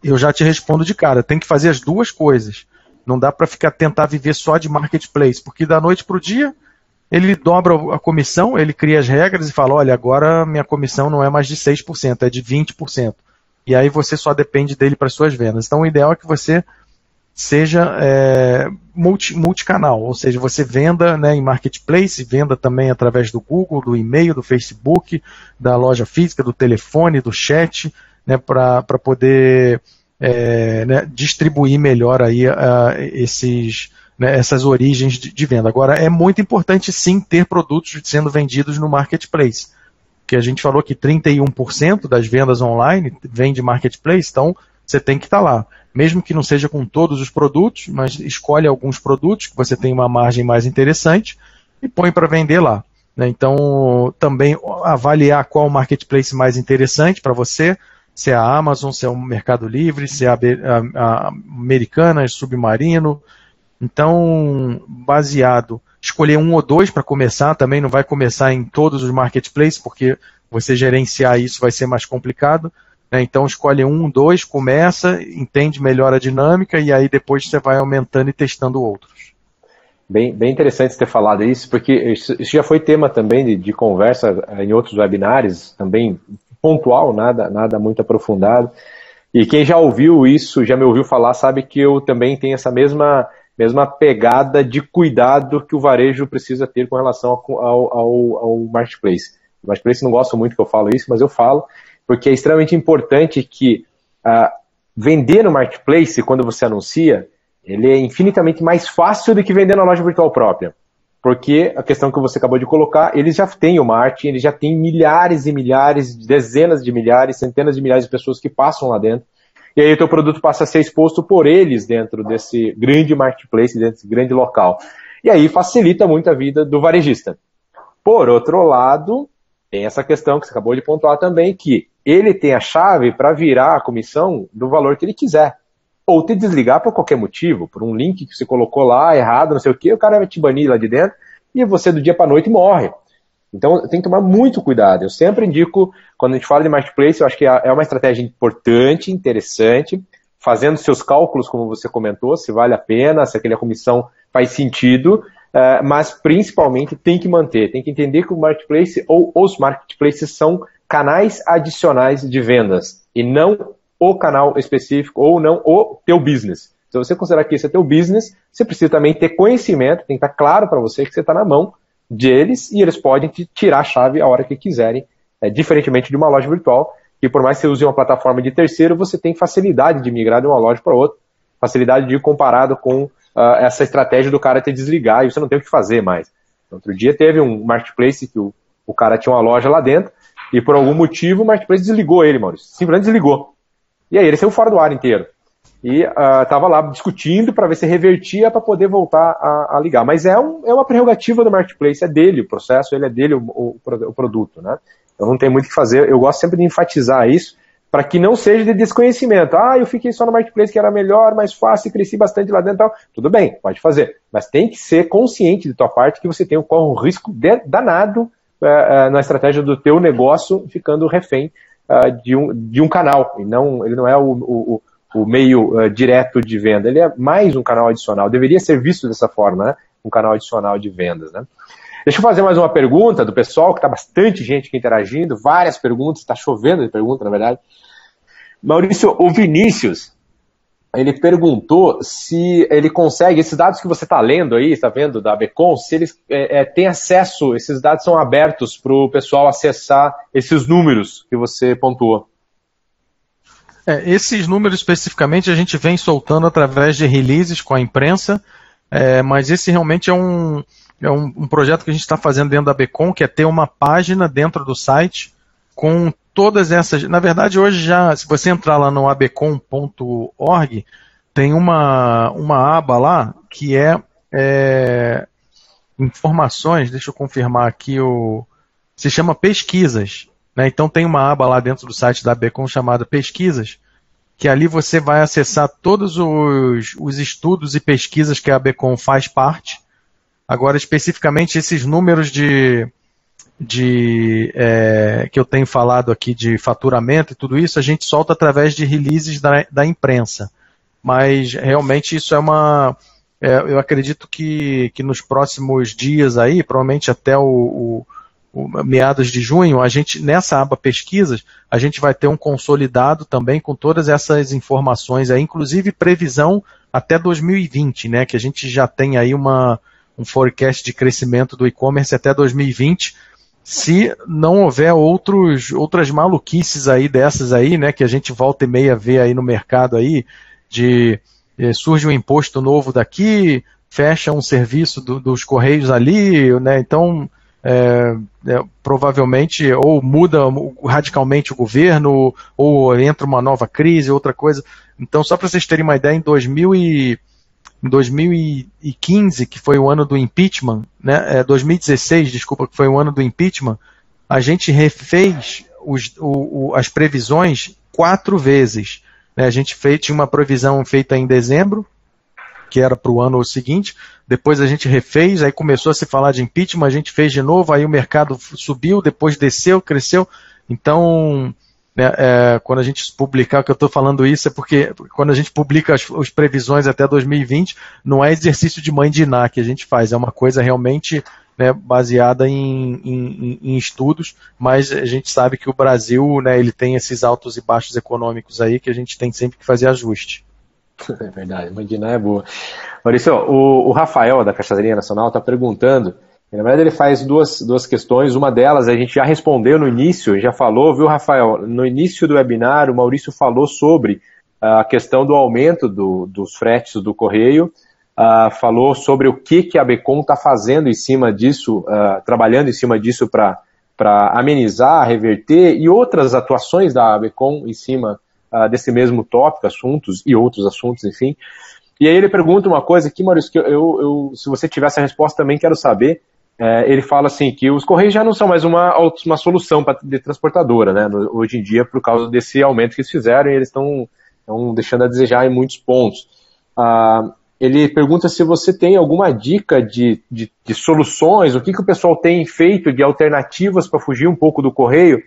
Eu já te respondo de cara, tem que fazer as duas coisas. Não dá para tentar viver só de Marketplace, porque da noite para o dia, ele dobra a comissão, ele cria as regras e fala, olha, agora minha comissão não é mais de 6%, é de 20%. E aí você só depende dele para suas vendas. Então o ideal é que você seja multicanal, ou seja, você venda, né, em Marketplace, venda também através do Google, do e-mail, do Facebook, da loja física, do telefone, do chat, né, para poder né, distribuir melhor aí, essas origens de venda. Agora, é muito importante sim ter produtos sendo vendidos no Marketplace, porque a gente falou que 31% das vendas online vem de Marketplace, então você tem que estar lá. Mesmo que não seja com todos os produtos, mas escolhe alguns produtos que você tem uma margem mais interessante e põe para vender lá. Né? Então, também avaliar qual o Marketplace mais interessante para você, se é a Amazon, se é o Mercado Livre, se é a Americanas, Submarino. Então, baseado, escolher um ou dois para começar, também não vai começar em todos os marketplaces, porque você gerenciar isso vai ser mais complicado, né? Então, escolhe um, dois, começa, entende melhor a dinâmica e aí depois você vai aumentando e testando outros. Bem interessante você ter falado isso, porque isso já foi tema também de conversa em outros webinários, também pontual, nada muito aprofundado. E quem já ouviu isso, já me ouviu falar, sabe que eu também tenho essa mesma pegada de cuidado que o varejo precisa ter com relação ao Marketplace. O Marketplace não gosta muito que eu falo isso, mas eu falo, porque é extremamente importante que vender no Marketplace, quando você anuncia, ele é infinitamente mais fácil do que vender na loja virtual própria. Porque a questão que você acabou de colocar, eles já têm o marketing, eles já têm milhares e milhares, dezenas de milhares, centenas de milhares de pessoas que passam lá dentro. E aí o teu produto passa a ser exposto por eles dentro desse grande marketplace, dentro desse grande local. E aí facilita muito a vida do varejista. Por outro lado, tem essa questão que você acabou de pontuar também, que ele tem a chave para virar a comissão do valor que ele quiser. Ou te desligar por qualquer motivo, por um link que você colocou lá errado, não sei o quê, o cara vai te banir lá de dentro e você do dia para a noite morre. Então tem que tomar muito cuidado. Eu sempre indico, quando a gente fala de marketplace, eu acho que é uma estratégia importante, interessante, fazendo seus cálculos, como você comentou, se vale a pena, se aquela comissão faz sentido, mas principalmente tem que manter, tem que entender que o marketplace ou os marketplaces são canais adicionais de vendas e não o canal específico ou não o teu business. Se você considerar que esse é teu business, você precisa também ter conhecimento, tem que estar claro para você que você está na mão deles e eles podem te tirar a chave a hora que quiserem, diferentemente de uma loja virtual, que por mais que você use uma plataforma de terceiro, você tem facilidade de migrar de uma loja para outra, facilidade de ir comparado com essa estratégia do cara te desligar e você não tem o que fazer mais. Outro dia teve um marketplace que o cara tinha uma loja lá dentro e por algum motivo o marketplace desligou ele, Maurício, simplesmente desligou. E aí ele saiu fora do ar inteiro. E estava lá discutindo para ver se revertia para poder voltar a ligar. Mas é uma prerrogativa do marketplace, é dele o processo, ele é dele o produto, né? Então não tem muito o que fazer. Eu gosto sempre de enfatizar isso, para que não seja de desconhecimento. Eu fiquei só no marketplace que era melhor, mais fácil, cresci bastante lá dentro e tal. Tudo bem, pode fazer. Mas tem que ser consciente de tua parte que você corre um risco danado na estratégia do teu negócio ficando refém de um canal. Ele não é o meio direto de venda, ele é mais um canal adicional, deveria ser visto dessa forma, né? Um canal adicional de vendas, né? Deixa eu fazer mais uma pergunta do pessoal, que está bastante gente aqui interagindo, várias perguntas, está chovendo de pergunta, na verdade. Maurício, o Vinícius, ele perguntou se ele consegue, esses dados que você está lendo aí, está vendo, da ABECOM, se eles têm acesso, esses dados são abertos para o pessoal acessar esses números que você pontuou. Esses números especificamente a gente vem soltando através de releases com a imprensa, mas esse realmente é um projeto que a gente está fazendo dentro da ABECOM, que é ter uma página dentro do site com todas essas... Na verdade, hoje já, se você entrar lá no abecom.org, tem uma aba lá que é informações, deixa eu confirmar aqui, se chama pesquisas, né? Então tem uma aba lá dentro do site da ABECOM chamada pesquisas, que ali você vai acessar todos os estudos e pesquisas que a ABECOM faz parte. Agora, especificamente, esses números que eu tenho falado aqui de faturamento e tudo isso, a gente solta através de releases da imprensa. Mas, realmente, isso eu acredito que nos próximos dias aí, provavelmente até meados de junho, a gente, nessa aba pesquisas, a gente vai ter um consolidado também com todas essas informações aí, inclusive previsão até 2020, né, que a gente já tem aí um forecast de crescimento do e-commerce até 2020, se não houver outras maluquices aí dessas aí, né, que a gente volta e meia vê aí no mercado aí, surge um imposto novo daqui, fecha um serviço dos Correios ali, né, então provavelmente ou muda radicalmente o governo, ou entra uma nova crise, outra coisa. Então, só para vocês terem uma ideia, em 2015, que foi o ano do impeachment, né, 2016, desculpa, que foi o ano do impeachment, a gente refez as previsões 4 vezes. Né, a gente tinha uma previsão feita em dezembro, que era para o ano seguinte, depois a gente refez, aí começou a se falar de impeachment, a gente fez de novo, aí o mercado subiu, depois desceu, cresceu. Então, quando a gente publicar, o que eu estou falando isso é porque quando a gente publica as previsões até 2020, não é exercício de mãe de Iná que a gente faz, é uma coisa realmente, né, baseada em estudos, mas a gente sabe que o Brasil, né, ele tem esses altos e baixos econômicos aí que a gente tem sempre que fazer ajuste. É verdade, mãe de Iná é boa. Maurício, o Rafael da Caixaria Nacional está perguntando. Na verdade, ele faz duas questões. Uma delas a gente já respondeu no início, já falou, viu, Rafael? No início do webinar, o Maurício falou sobre a questão do aumento dos fretes do correio, falou sobre o que a ABECOM está fazendo em cima disso, trabalhando em cima disso para amenizar, reverter, e outras atuações da ABECOM em cima desse mesmo tópico, assuntos e outros assuntos, enfim. E aí ele pergunta uma coisa aqui, Maurício, que se você tiver essa resposta também quero saber. Ele fala assim que os Correios já não são mais uma solução de transportadora, né, hoje em dia, por causa desse aumento que eles fizeram, e eles estão deixando a desejar em muitos pontos. Ele pergunta se você tem alguma dica de soluções, o que o pessoal tem feito de alternativas para fugir um pouco do Correio,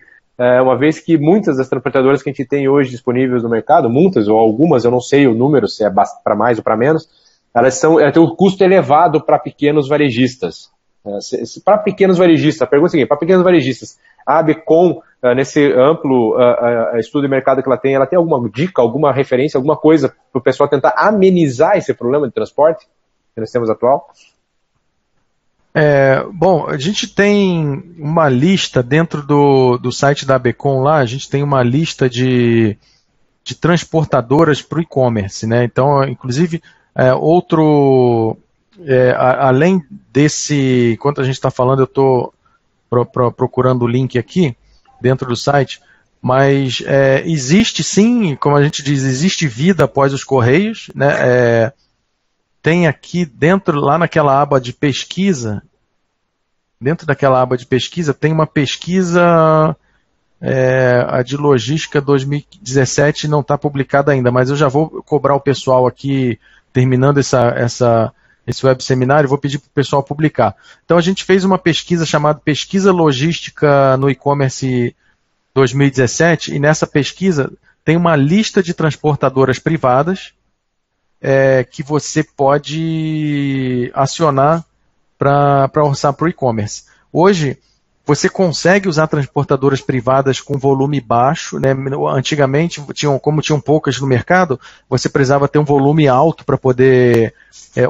uma vez que muitas das transportadoras que a gente tem hoje disponíveis no mercado, muitas ou algumas, eu não sei o número, se é para mais ou para menos, elas têm um custo elevado para pequenos varejistas. Para pequenos varejistas, a pergunta é a seguinte: para pequenos varejistas, a ABECOM, nesse amplo estudo de mercado que ela tem alguma dica, alguma referência, alguma coisa para o pessoal tentar amenizar esse problema de transporte que nós temos atual? Bom, a gente tem uma lista dentro do site da ABECOM lá, a gente tem uma lista de transportadoras para o e-commerce, né? Então, inclusive, além desse, enquanto a gente está falando, eu estou procurando o link aqui dentro do site, mas existe sim, como a gente diz, existe vida após os Correios, né? Tem aqui dentro, lá naquela aba de pesquisa, dentro daquela aba de pesquisa tem uma pesquisa, a de logística 2017 não está publicada ainda, mas eu já vou cobrar o pessoal aqui, terminando esse web seminário, vou pedir para o pessoal publicar. Então a gente fez uma pesquisa chamada Pesquisa Logística no E-Commerce 2017, e nessa pesquisa tem uma lista de transportadoras privadas que você pode acionar para orçar para o e-commerce. Hoje, Você consegue usar transportadoras privadas com volume baixo, né? Antigamente, como tinham poucas no mercado, você precisava ter um volume alto para poder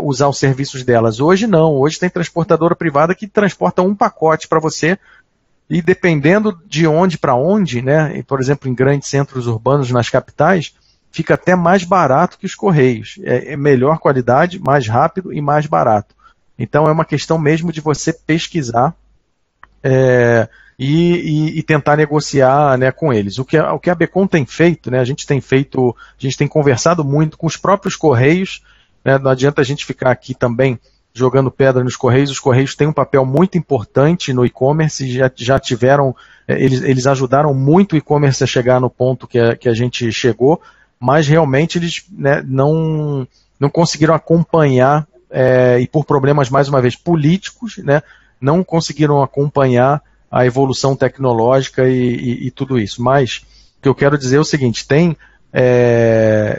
usar os serviços delas. Hoje não, hoje tem transportadora privada que transporta um pacote para você, e dependendo de onde para onde, né? Por exemplo, em grandes centros urbanos, nas capitais, fica até mais barato que os Correios. É melhor qualidade, mais rápido e mais barato. Então é uma questão mesmo de você pesquisar e tentar negociar, né, com eles. O que a Becom tem feito, né, a gente tem conversado muito com os próprios Correios, né, não adianta a gente ficar aqui também jogando pedra nos Correios. Os Correios têm um papel muito importante no e-commerce, já tiveram, eles ajudaram muito o e-commerce a chegar no ponto que a gente chegou, mas realmente eles, né, não conseguiram acompanhar, e por problemas, mais uma vez, políticos, né, não conseguiram acompanhar a evolução tecnológica e tudo isso. Mas o que eu quero dizer é o seguinte, tem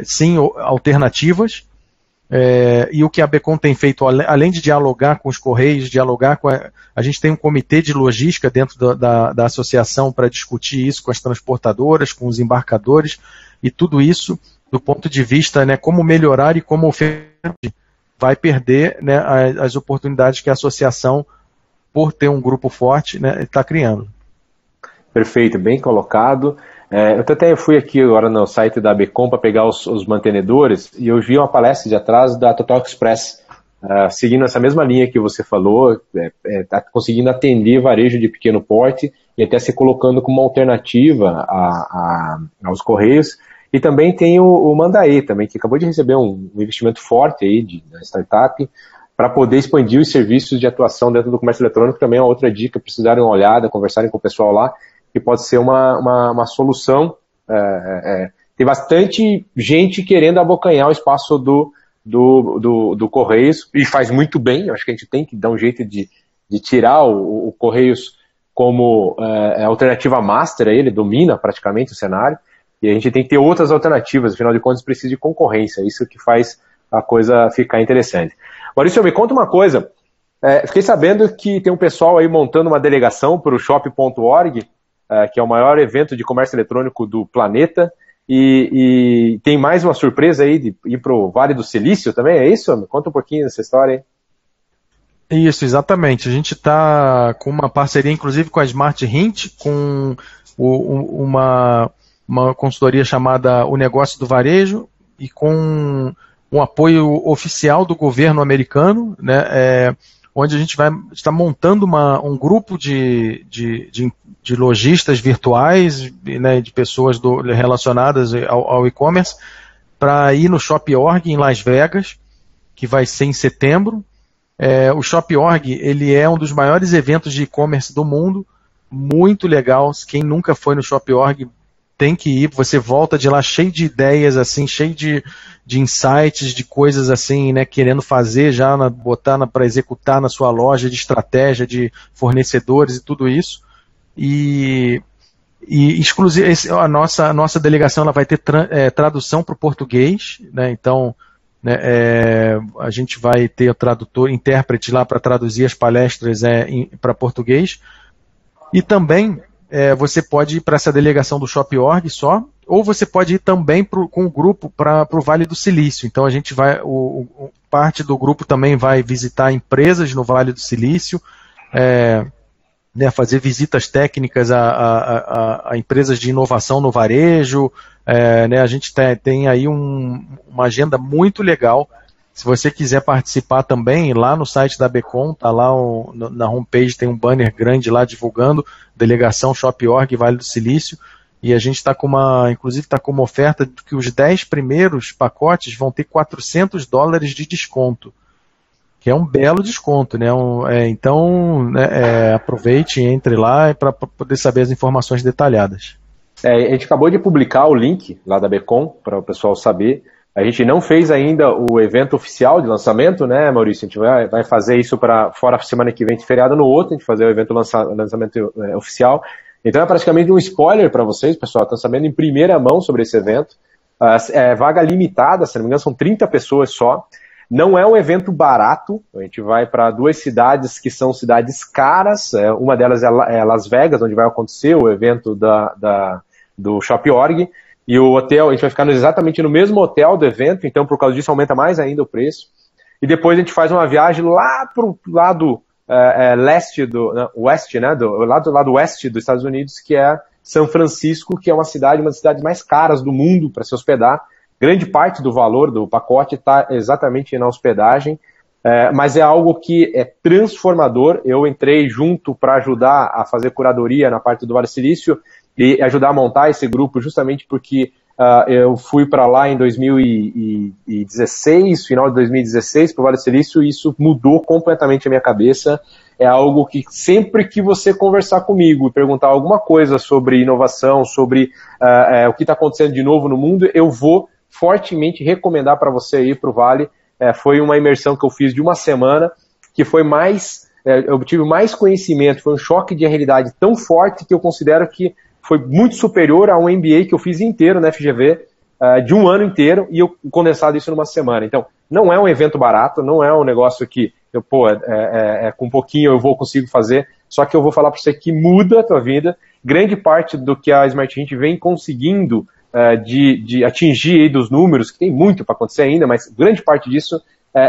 sim alternativas, e o que a Becom tem feito, além de dialogar com os Correios, dialogar com a gente tem um comitê de logística dentro da associação para discutir isso com as transportadoras, com os embarcadores, e tudo isso do ponto de vista, né, como melhorar e como oferecer, vai perder, né, as oportunidades que a associação, por ter um grupo forte, né, está criando. Perfeito, bem colocado. Eu até fui aqui agora no site da Becom para pegar os mantenedores e eu vi uma palestra de atrás da Total Express, seguindo essa mesma linha que você falou, tá conseguindo atender varejo de pequeno porte e até se colocando como uma alternativa aos Correios. E também tem o Mandae, também, que acabou de receber um investimento forte aí da startup, para poder expandir os serviços de atuação dentro do comércio eletrônico. Também é uma outra dica, precisarem uma olhada, conversarem com o pessoal lá, que pode ser uma solução. Tem bastante gente querendo abocanhar o espaço do Correios, e faz muito bem. Eu acho que a gente tem que dar um jeito de tirar o Correios como alternativa master, ele domina praticamente o cenário, e a gente tem que ter outras alternativas, afinal de contas precisa de concorrência, isso que faz a coisa ficar interessante. Maurício, me conta uma coisa, fiquei sabendo que tem um pessoal aí montando uma delegação para o Shop.org, que é o maior evento de comércio eletrônico do planeta, e tem mais uma surpresa aí de ir para o Vale do Silício também, é isso? Me conta um pouquinho dessa história aí. Isso, exatamente. A gente está com uma parceria, inclusive, com a Smart Hint, com uma consultoria chamada O Negócio do Varejo, e com um apoio oficial do governo americano, né, onde a gente está montando um grupo de lojistas virtuais, né, de pessoas relacionadas ao e-commerce, para ir no Shop.org em Las Vegas, que vai ser em setembro. O Shop.org, ele é um dos maiores eventos de e-commerce do mundo, muito legal. Quem nunca foi no Shop.org tem que ir, você volta de lá cheio de ideias, assim, cheio de insights, de coisas assim, né, querendo fazer já, botar para executar na sua loja, de estratégia, de fornecedores e tudo isso. E a nossa delegação ela vai ter tradução para o português, né, então, né, a gente vai ter o intérprete lá para traduzir as palestras para português. E também você pode ir para essa delegação do Shop.org só, ou você pode ir também com o grupo para o Vale do Silício. Então a gente vai, parte do grupo também vai visitar empresas no Vale do Silício, né, fazer visitas técnicas a empresas de inovação no varejo. Né, a gente tem aí uma agenda muito legal. Se você quiser participar também, lá no site da Becom, tá lá na homepage, tem um banner grande lá divulgando, delegação Shop.org Vale do Silício, e a gente está inclusive está com uma oferta de que os 10 primeiros pacotes vão ter $400 de desconto, que é um belo desconto, né? Então, né, aproveite e entre lá para poder saber as informações detalhadas. A gente acabou de publicar o link lá da Becom, para o pessoal saber. A gente não fez ainda o evento oficial de lançamento, né, Maurício? A gente vai fazer isso fora a semana que vem de feriado, no outro, a gente fazer o evento lançamento oficial. Então é praticamente um spoiler para vocês, pessoal. Estão sabendo em primeira mão sobre esse evento. Vaga limitada, se não me engano, são 30 pessoas só. Não é um evento barato, a gente vai para 2 cidades que são cidades caras, uma delas é Las Vegas, onde vai acontecer o evento do Shop.org, e o hotel, a gente vai ficar exatamente no mesmo hotel do evento, então por causa disso aumenta mais ainda o preço. E depois a gente faz uma viagem lá para o lado leste oeste, né, do lado oeste dos Estados Unidos, que é São Francisco, que é uma das cidades mais caras do mundo para se hospedar. Grande parte do valor do pacote está exatamente na hospedagem, mas é algo que é transformador. Eu entrei junto para ajudar a fazer curadoria na parte do Vale do Silício e ajudar a montar esse grupo justamente porque eu fui para lá em 2016, final de 2016, para o Vale do Silício, e isso mudou completamente a minha cabeça. É algo que sempre que você conversar comigo e perguntar alguma coisa sobre inovação, sobre o que está acontecendo de novo no mundo, eu vou fortemente recomendar para você ir para o Vale. Foi uma imersão que eu fiz de uma semana, que foi eu tive mais conhecimento, foi um choque de realidade tão forte que eu considero que foi muito superior a um MBA que eu fiz inteiro na FGV, de um ano inteiro, e eu condensado isso numa semana. Então, não é um evento barato, não é um negócio que com um pouquinho eu consigo fazer, só que eu vou falar para você que muda a tua vida. Grande parte do que a Smart Hint vem conseguindo de atingir aí dos números, que tem muito para acontecer ainda, mas grande parte disso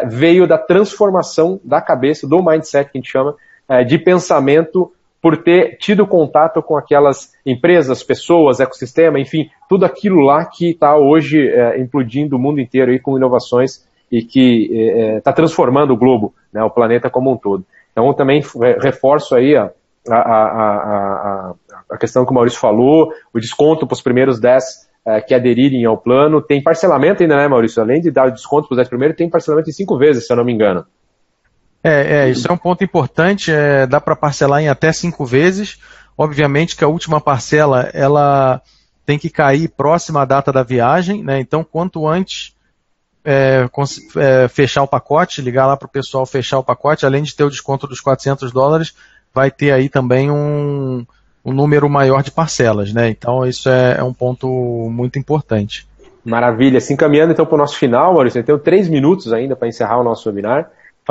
veio da transformação da cabeça, do mindset que a gente chama, de pensamento, por ter tido contato com aquelas empresas, pessoas, ecossistema, enfim, tudo aquilo lá que está hoje implodindo o mundo inteiro aí com inovações e que está transformando o globo, né, o planeta como um todo. Então, eu também reforço aí a questão que o Maurício falou, o desconto para os primeiros 10 que aderirem ao plano. Tem parcelamento ainda, né, Maurício? Além de dar o desconto para os 10 primeiros, tem parcelamento em 5 vezes, se eu não me engano. Isso é um ponto importante, dá para parcelar em até 5 vezes. Obviamente que a última parcela, ela tem que cair próxima à data da viagem, né? Então, quanto antes fechar o pacote, ligar lá para o pessoal fechar o pacote, além de ter o desconto dos $400, vai ter aí também um número maior de parcelas, né? Então, isso é um ponto muito importante. Maravilha. Assim, caminhando então para o nosso final, Maurício, eu tenho 3 minutos ainda para encerrar o nosso webinar.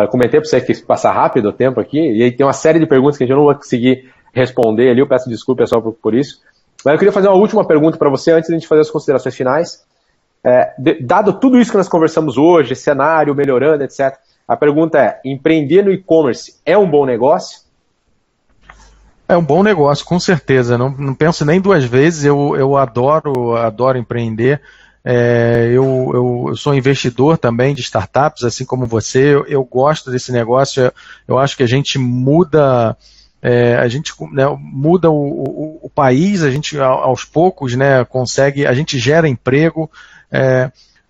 Comentei para você que passar rápido o tempo aqui, e aí tem uma série de perguntas que a gente não vai conseguir responder ali, eu peço desculpa pessoal por isso. Mas eu queria fazer uma última pergunta para você antes de a gente fazer as considerações finais. Dado tudo isso que nós conversamos hoje, cenário melhorando, etc., a pergunta é: empreender no e-commerce é um bom negócio? É um bom negócio, com certeza. Não penso nem 2 vezes, eu adoro empreender. Eu sou investidor também de startups, assim como você. Eu gosto desse negócio. Eu acho que a gente muda, muda o país. A gente aos poucos, né, consegue. A gente gera emprego.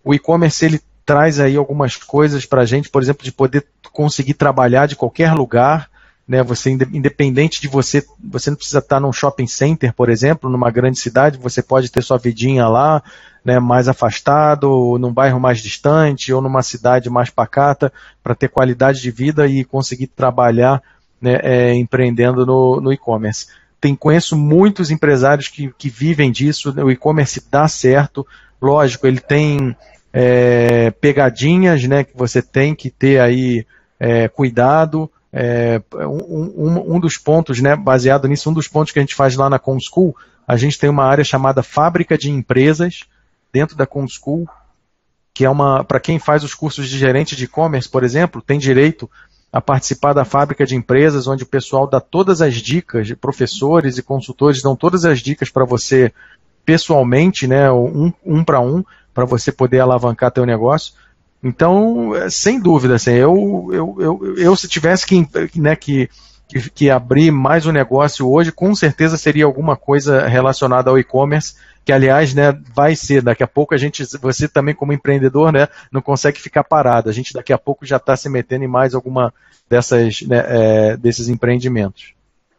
O e-commerce ele traz aí algumas coisas para a gente, por exemplo, de poder conseguir trabalhar de qualquer lugar. Né, você, independente de você não precisa estar num shopping center, por exemplo, numa grande cidade, você pode ter sua vidinha lá, né, mais afastado, ou num bairro mais distante, ou numa cidade mais pacata, para ter qualidade de vida e conseguir trabalhar, né, empreendendo no e-commerce. Conheço muitos empresários que vivem disso, o e-commerce dá certo, lógico, ele tem pegadinhas, né, que você tem que ter aí cuidado. Um dos pontos, né, baseado nisso, um dos pontos que a gente faz lá na ComSchool, a gente tem uma área chamada Fábrica de Empresas dentro da ComSchool, que é para quem faz os cursos de gerente de e-commerce, por exemplo, tem direito a participar da Fábrica de Empresas, onde o pessoal dá todas as dicas, professores e consultores dão todas as dicas para você pessoalmente, né, um para você poder alavancar teu negócio. Então, sem dúvida, assim, eu se tivesse que abrir mais um negócio hoje, com certeza seria alguma coisa relacionada ao e-commerce, que aliás, né, vai ser, daqui a pouco você também como empreendedor, né, não consegue ficar parado, a gente daqui a pouco já está se metendo em mais alguma desses empreendimentos.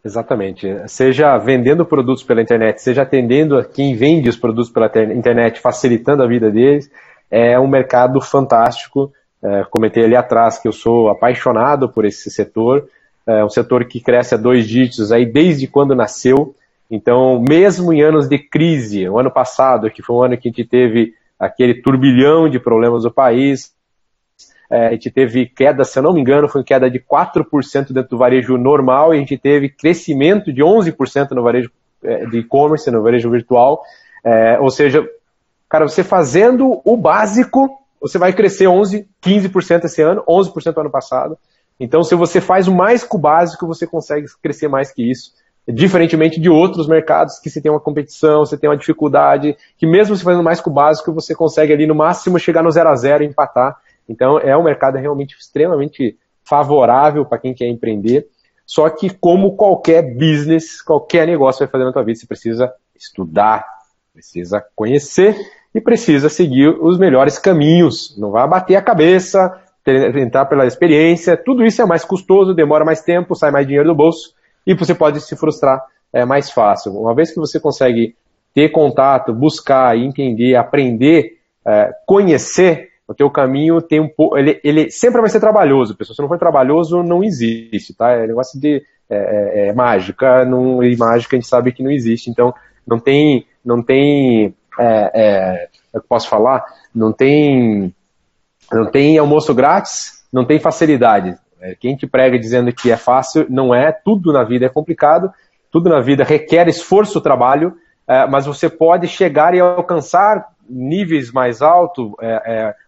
Exatamente, seja vendendo produtos pela internet, seja atendendo a quem vende os produtos pela internet, facilitando a vida deles. É um mercado fantástico. Comentei ali atrás que eu sou apaixonado por esse setor. É um setor que cresce a 2 dígitos aí desde quando nasceu. Então, mesmo em anos de crise, o ano passado, que foi um ano que a gente teve aquele turbilhão de problemas no país, a gente teve queda, se eu não me engano, foi queda de 4% dentro do varejo normal, e a gente teve crescimento de 11% no varejo de e-commerce, no varejo virtual. Ou seja, cara, você fazendo o básico, você vai crescer 11%, 15% esse ano, 11% ano passado. Então, se você faz mais que o básico, você consegue crescer mais que isso. Diferentemente de outros mercados que você tem uma competição, você tem uma dificuldade, que mesmo se fazendo mais que o básico, você consegue ali no máximo chegar no 0 a 0 e empatar. Então é um mercado realmente extremamente favorável para quem quer empreender. Só que como qualquer business, qualquer negócio vai fazer na tua vida, você precisa estudar, precisa conhecer e precisa seguir os melhores caminhos. Não vai bater a cabeça, tentar pela experiência, tudo isso é mais custoso, demora mais tempo, sai mais dinheiro do bolso. E você pode se frustrar mais fácil. Uma vez que você consegue ter contato, buscar, entender, aprender, conhecer, o teu caminho tem ele sempre vai ser trabalhoso, pessoal. Se não for trabalhoso, não existe, tá? É negócio de mágica, e mágica a gente sabe que não existe. Então, não tem eu posso falar? Não tem almoço grátis, não tem facilidade. Quem te prega dizendo que é fácil, não é. Tudo na vida é complicado, tudo na vida requer esforço, trabalho, mas você pode chegar e alcançar níveis mais altos,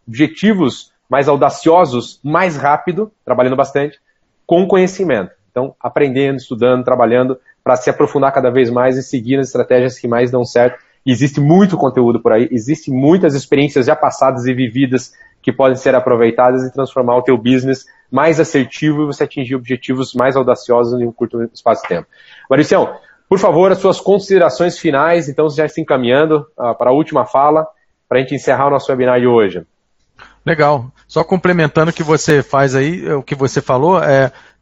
objetivos mais audaciosos, mais rápido, trabalhando bastante, com conhecimento. Então, aprendendo, estudando, trabalhando, para se aprofundar cada vez mais e seguir as estratégias que mais dão certo. Existe muito conteúdo por aí, existem muitas experiências já passadas e vividas que podem ser aproveitadas e transformar o teu business mais assertivo e você atingir objetivos mais audaciosos em um curto espaço de tempo. Mauricião, por favor, as suas considerações finais, então já se encaminhando para a última fala, para a gente encerrar o nosso webinar de hoje. Legal. Só complementando o que você faz aí, o que você falou,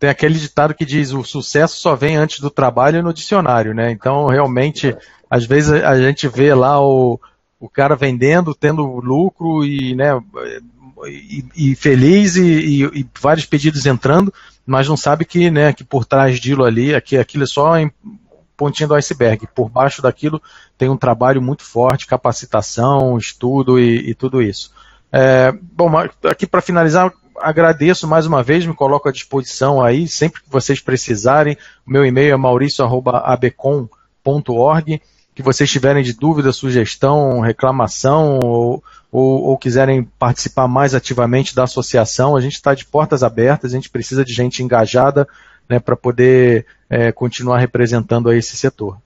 tem aquele ditado que diz o sucesso só vem antes do trabalho no dicionário, né? Então, realmente, às vezes a gente vê lá o cara vendendo, tendo lucro e, né, e feliz e vários pedidos entrando, mas não sabe que, né, que por trás disso ali, aquilo é só pontinha do iceberg. Por baixo daquilo tem um trabalho muito forte, capacitação, estudo e tudo isso. Bom, aqui para finalizar, agradeço mais uma vez, me coloco à disposição aí, sempre que vocês precisarem. O meu e-mail é mauricio@abcom.org. Que vocês tiverem de dúvida, sugestão, reclamação ou quiserem participar mais ativamente da associação, a gente está de portas abertas, a gente precisa de gente engajada, né, para poder continuar representando aí esse setor.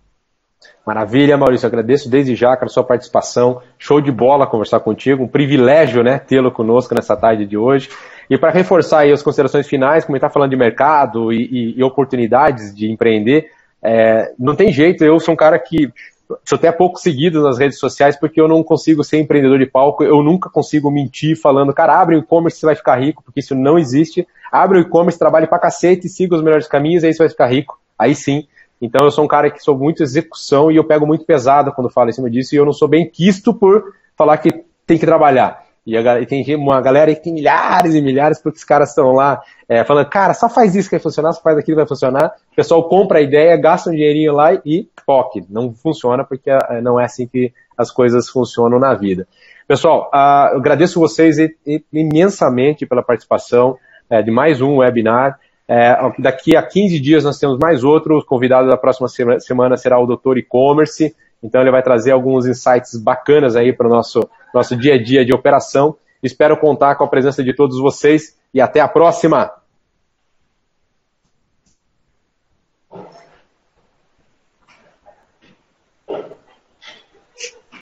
Maravilha, Maurício, agradeço desde já a sua participação, show de bola conversar contigo, um privilégio, né, tê-lo conosco nessa tarde de hoje. E para reforçar aí as considerações finais, como a gente está falando de mercado e oportunidades de empreender, não tem jeito, eu sou um cara que sou até pouco seguido nas redes sociais porque eu não consigo ser empreendedor de palco, eu nunca consigo mentir falando, cara, abre o e-commerce, você vai ficar rico, porque isso não existe. Abre o e-commerce, trabalhe pra cacete, siga os melhores caminhos, aí você vai ficar rico. Aí sim. Então eu sou um cara que sou muito execução e eu pego muito pesado quando falo em cima disso e eu não sou bem quisto por falar que tem que trabalhar. E tem uma galera que tem milhares e milhares porque os caras estão lá falando, cara, só faz isso que vai funcionar, só faz aquilo que vai funcionar. O pessoal compra a ideia, gasta um dinheirinho lá e POC. Não funciona porque não é assim que as coisas funcionam na vida. Pessoal, eu agradeço vocês imensamente pela participação de mais um webinar. Daqui a 15 dias nós temos mais outro. O convidado da próxima semana será o Dr. E-Commerce. Então ele vai trazer alguns insights bacanas aí para o nosso dia a dia de operação. Espero contar com a presença de todos vocês e até a próxima!